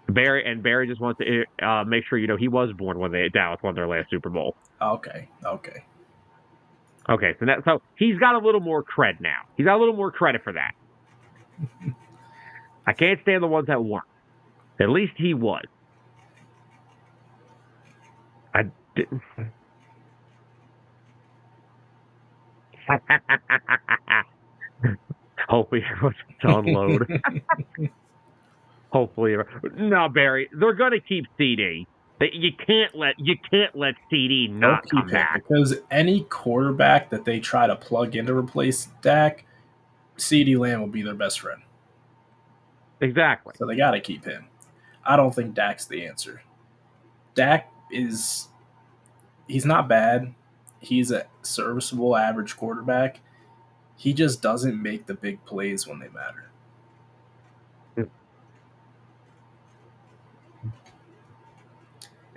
Barry just wants to make sure he was born when Dallas won their last Super Bowl.
Okay.
So he's got a little more cred now. He's got a little more credit for that. I can't stand the ones that weren't. At least he was. I didn't. Hopefully everyone's to unload. Hopefully, no, Barry. They're going to keep CeeDee. You can't let CeeDee not come back
because any quarterback that they try to plug in to replace Dak, CeeDee Lamb will be their best friend.
Exactly.
So they got to keep him. I don't think Dak's the answer. Dak he's not bad. He's a serviceable average quarterback. He just doesn't make the big plays when they matter.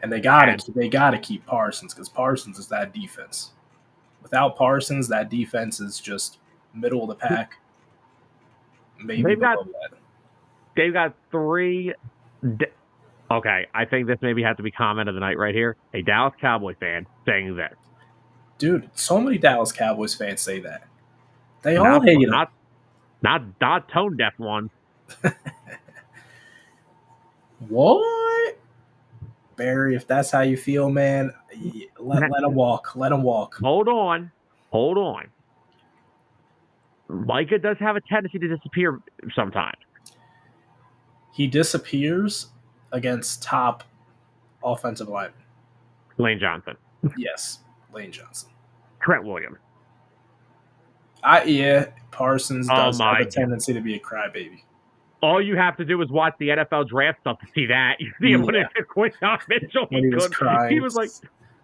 And they gotta keep Parsons because Parsons is that defense. Without Parsons, that defense is just middle of the pack. Maybe
they've got three. Okay, I think this maybe has to be comment of the night right here. A Dallas Cowboy fan saying this.
Dude, so many Dallas Cowboys fans say that. They all hate him.
Not tone deaf ones.
What? Barry, if that's how you feel, man, let him walk. Let him walk.
Hold on. Micah does have a tendency to disappear sometimes.
He disappears against top offensive linemen.
Lane Johnson.
Yes, Lane Johnson.
Trent Williams.
Parsons does have a tendency to be a crybaby.
All you have to do is watch the NFL draft stuff to see that. You see him when it Quinton Mitchell.
When he was crying.
He was like,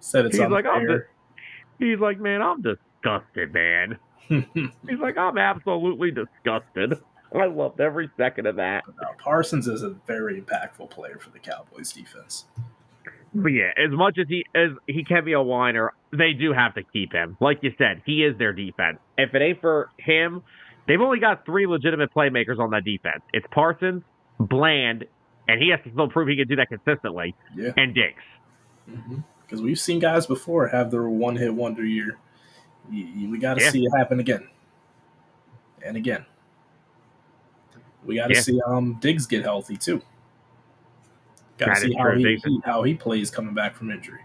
said it's unfair.
He's like, man, I'm disgusted, man. He's like, I'm absolutely disgusted. I loved every second of that.
Parsons is a very impactful player for the Cowboys defense.
But yeah, as much as he can be a whiner, they do have to keep him. Like you said, he is their defense. If it ain't for him, they've only got 3 legitimate playmakers on that defense. It's Parsons, Bland, and he has to still prove he can do that consistently, and Diggs.
Because we've seen guys before have their one-hit wonder year. We got to see it happen again and again. We got to see Diggs get healthy too. Got to see how he plays coming back from injury.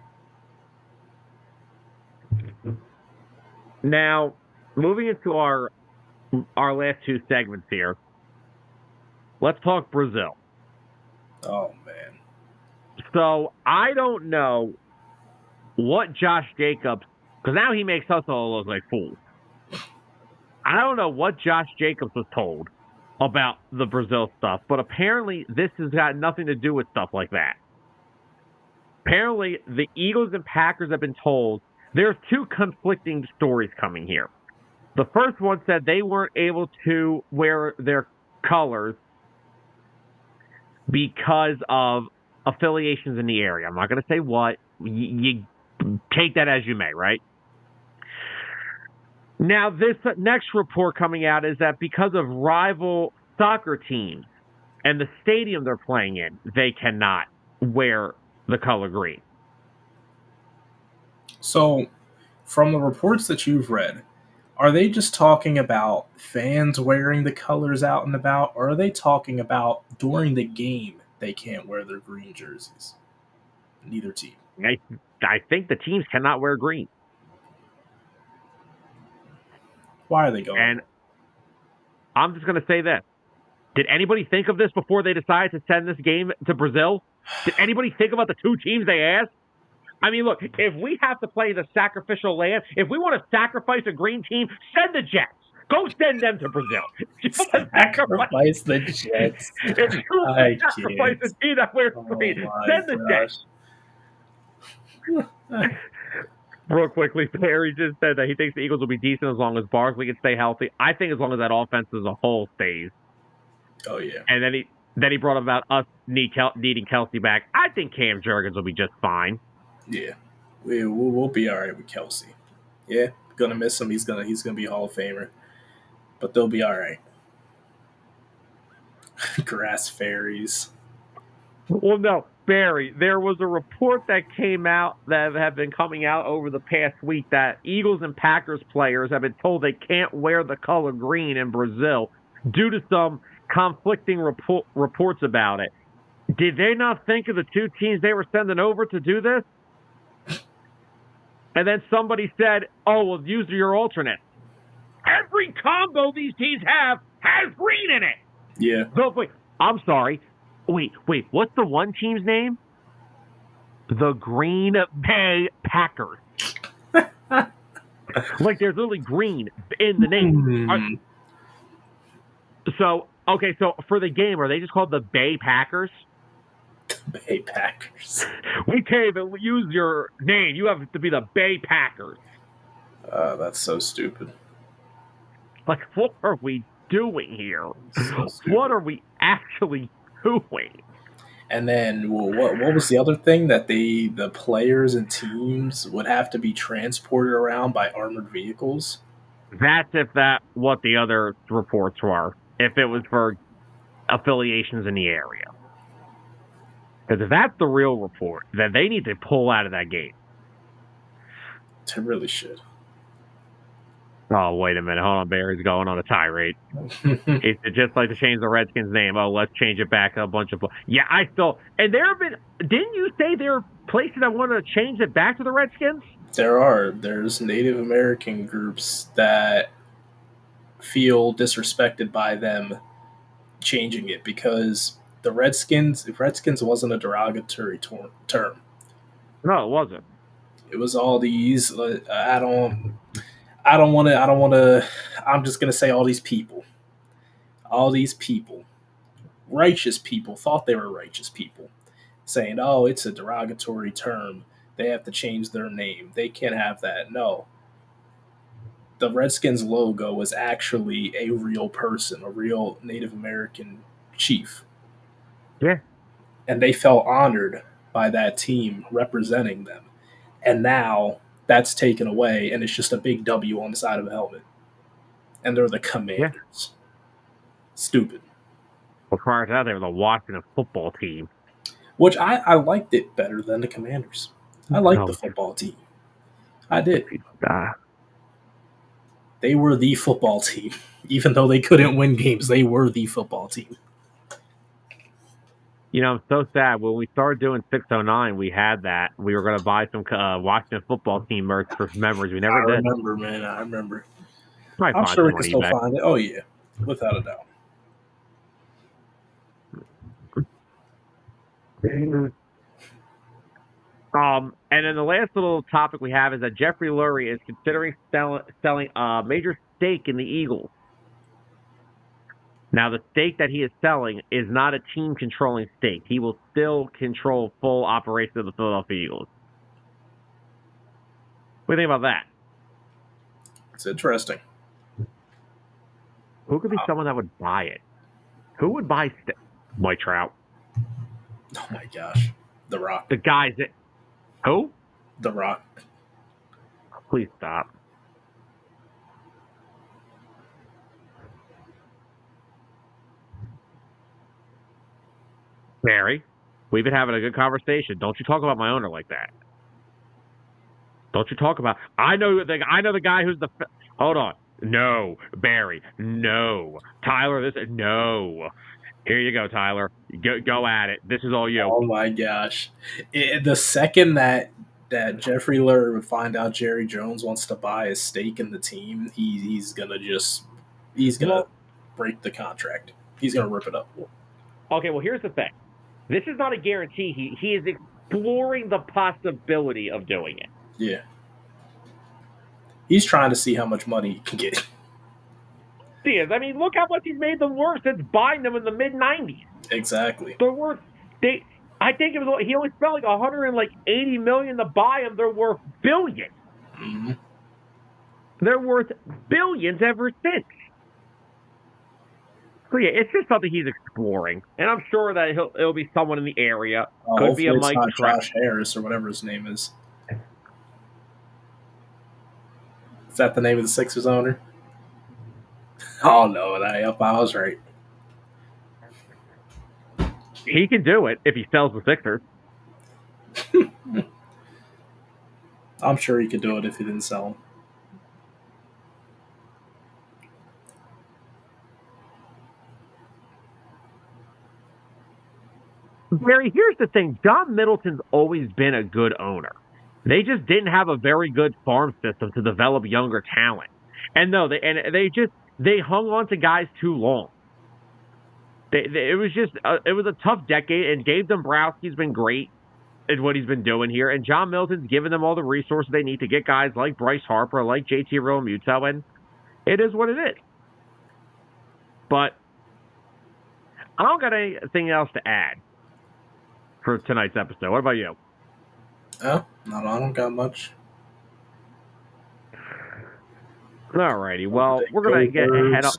Now, moving into our last 2 segments here, let's talk Brazil.
Oh man!
So I don't know what Josh Jacobs, because now he makes us all look like fools. I don't know what Josh Jacobs was told about the Brazil stuff, but apparently this has got nothing to do with stuff like that. Apparently, the Eagles and Packers have been told there's 2 conflicting stories coming here. The first one said they weren't able to wear their colors because of affiliations in the area. I'm not going to say what. You take that as you may, right? Now, this next report coming out is that because of rival soccer teams and the stadium they're playing in, they cannot wear the color green.
So, from the reports that you've read, are they just talking about fans wearing the colors out and about, or are they talking about during the game they can't wear their green jerseys? Neither team.
I think the teams cannot wear green.
Why are they going?
And I'm just going to say this. Did anybody think of this before they decided to send this game to Brazil? Did anybody think about the 2 teams they asked? I mean, look, if we have to play the sacrificial lamb, if we want to sacrifice a green team, send the Jets. Go send them to Brazil.
Sacrifice the Jets.
If you want to sacrifice a team that wears green, send the Jets. Real quickly, Perry just said that he thinks the Eagles will be decent as long as Barkley can stay healthy. I think as long as that offense as a whole stays.
Oh, yeah.
And then he brought up about us needing Kelsey back. I think Cam Jurgens will be just fine.
Yeah. We'll be all right with Kelsey. Yeah, gonna miss him. He's gonna be a Hall of Famer. But they'll be all right. Grass fairies.
Well, no, Barry, there was a report that came out that have been coming out over the past week that Eagles and Packers players have been told they can't wear the color green in Brazil due to some conflicting reports about it. Did they not think of the 2 teams they were sending over to do this? And then somebody said, oh, well, use your alternates. Every combo these teams have has green in it.
Yeah.
So, wait, I'm sorry. Wait, what's the one team's name? The Green Bay Packers. Like, there's literally green in the name. So for the game, are they just called the Bay Packers?
Bay Packers.
We can't even use your name. You have to be the Bay Packers.
That's so stupid.
Like, what are we doing here? So what are we actually doing?
And then what was the other thing that the players and teams would have to be transported around by armored vehicles?
That's what the other reports were. If it was for affiliations in the area. Because if that's the real report, then they need to pull out of that game.
They really should.
Oh, wait a minute. Hold on, Barry's going on a tirade. It's just like to change the Redskins' name. Oh, let's change it back a bunch of... Yeah, and there have been... Didn't you say there are places that want to change it back to the Redskins?
There's Native American groups that feel disrespected by them changing it because the Redskins wasn't a derogatory term.
No, it wasn't.
It was all these... I don't want to. I'm just going to say all these people, righteous people, thought they were righteous people, saying, oh, it's a derogatory term. They have to change their name. They can't have that. No. the Redskins logo was actually a real person, a real Native American chief.
Yeah.
And they felt honored by that team representing them. And now that's taken away, and it's just a big W on the side of the helmet. And they're the Commanders. Stupid.
Well, prior to that, they were the Washington football team.
Which I liked it better than the Commanders. I liked the football team. I did. They were the football team. Even though they couldn't win games, they were the football team.
You know, I'm so sad. When we started doing 609, we had that. We were going to buy some Washington football team merch for memories. We never did.
I remember, man. I remember.
I'm
sure we can still find it. Oh, yeah. Without a doubt.
And then the last little topic we have is that Jeffrey Lurie is considering selling a major stake in the Eagles. Now, the stake that he is selling is not a team-controlling stake. He will still control full operation of the Philadelphia Eagles. What do you think about that?
It's interesting.
Who could be someone that would buy it? Who would buy Mike Trout?
Oh, my gosh. The Rock.
The guys that... Who?
The Rock.
Please stop. Barry, we've been having a good conversation. Don't you talk about my owner like that. Don't you talk about... I know the guy who's the... Hold on. No. Barry. No. Tyler, this... No. Here you go, Tyler. Go at it. This is all you.
Oh, my gosh. The second that Jeffrey Lurie would find out Jerry Jones wants to buy a stake in the team, he's going to break the contract. He's going to rip it up.
Okay, well, here's the thing. This is not a guarantee. He is exploring the possibility of doing it.
Yeah. He's trying to see how much money he can get.
He is. I mean, look how much he's made them worth since buying them in the mid-'90s.
Exactly.
They're worth... I think it was he only spent like $180 million to buy them. They're worth billions.
Mm-hmm.
They're worth billions ever since. So yeah, it's just something he's exploring, and I'm sure that it'll be someone in the area. Could be a Mike Trout.
Josh Harris or whatever his name is. Is that the name of the Sixers owner? Oh no, I was right.
He can do it if he sells the Sixers.
I'm sure he could do it if he didn't sell them.
Barry, here's the thing. John Middleton's always been a good owner. They just didn't have a very good farm system to develop younger talent. And no, they hung on to guys too long. It was a tough decade, and Gabe Dombrowski's been great at what he's been doing here, and John Middleton's given them all the resources they need to get guys like Bryce Harper, like JT Realmuto, and it is what it is. But I don't got anything else to add for tonight's episode. What about you?
Oh, no, I don't got much.
Alrighty, well, we're going to get ahead up.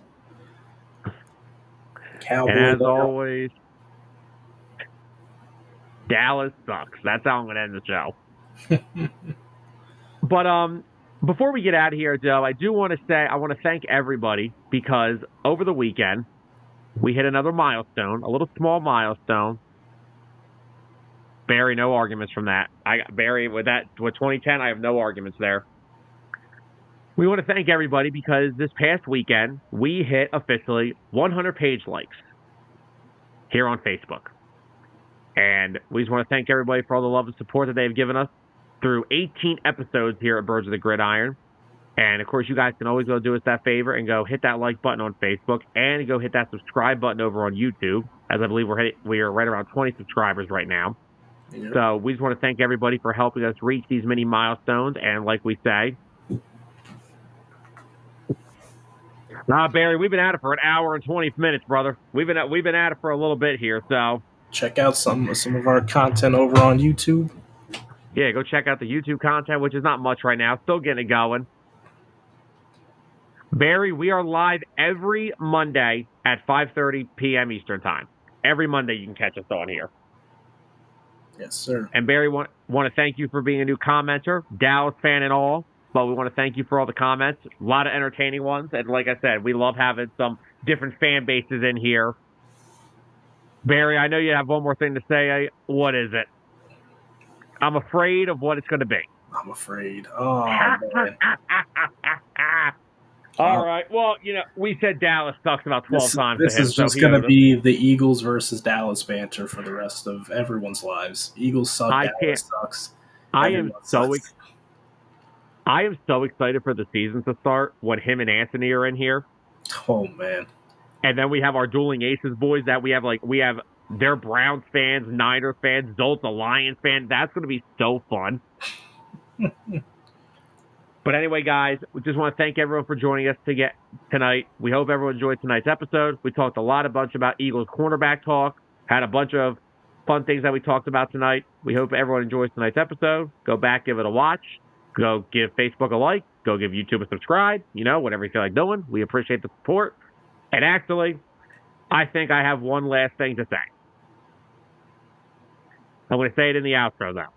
Cowboys,
and as always, Dallas sucks. That's how I'm going to end the show. But before we get out of here, Joe, I do want to say I want to thank everybody because over the weekend we hit another milestone, a little small milestone. Barry, no arguments from that. Barry, with 2010, I have no arguments there. We want to thank everybody because this past weekend, we hit officially 100 page likes here on Facebook. And we just want to thank everybody for all the love and support that they've given us through 18 episodes here at Birds of the Gridiron. And, of course, you guys can always go do us that favor and go hit that like button on Facebook and go hit that subscribe button over on YouTube, as I believe we are right around 20 subscribers right now. Yep. So we just want to thank everybody for helping us reach these many milestones. And like we say, Barry, we've been at it for an hour and 20 minutes, brother. We've been at it for a little bit here. So
check out some of our content over on YouTube.
Yeah, go check out the YouTube content, which is not much right now. Still getting it going. Barry, we are live every Monday at 5:30 p.m. Eastern Time. Every Monday you can catch us on here.
Yes, sir.
And Barry, want to thank you for being a new commenter, Dallas fan and all. But we want to thank you for all the comments. A lot of entertaining ones. And like I said, we love having some different fan bases in here. Barry, I know you have one more thing to say. What is it? I'm afraid of what it's going to be.
I'm afraid. Oh, man.
All right. Well, we said Dallas sucks about 12 times
This
to him.
is just going to be the Eagles versus Dallas banter for the rest of everyone's lives. Eagles suck. Dallas sucks.
I am so excited for the season to start when him and Anthony are in here.
Oh, man.
And then we have our dueling aces boys that we have they're Browns fans, Niners fans, Zolt's a Lions fan. That's going to be so fun. But anyway, guys, we just want to thank everyone for joining us tonight. We hope everyone enjoyed tonight's episode. We talked a bunch about Eagles cornerback talk, had a bunch of fun things that we talked about tonight. We hope everyone enjoys tonight's episode. Go back, give it a watch. Go give Facebook a like. Go give YouTube a subscribe. Whatever you feel like doing. We appreciate the support. And actually, I think I have one last thing to say. I'm going to say it in the outro, though.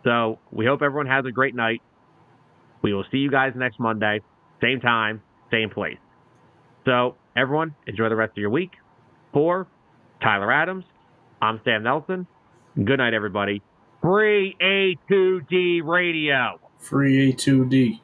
So we hope everyone has a great night. We will see you guys next Monday. Same time, same place. So, everyone, enjoy the rest of your week. For Tyler Adams, I'm Sam Nelson. Good night, everybody. Free A2D Radio.
Free A2D.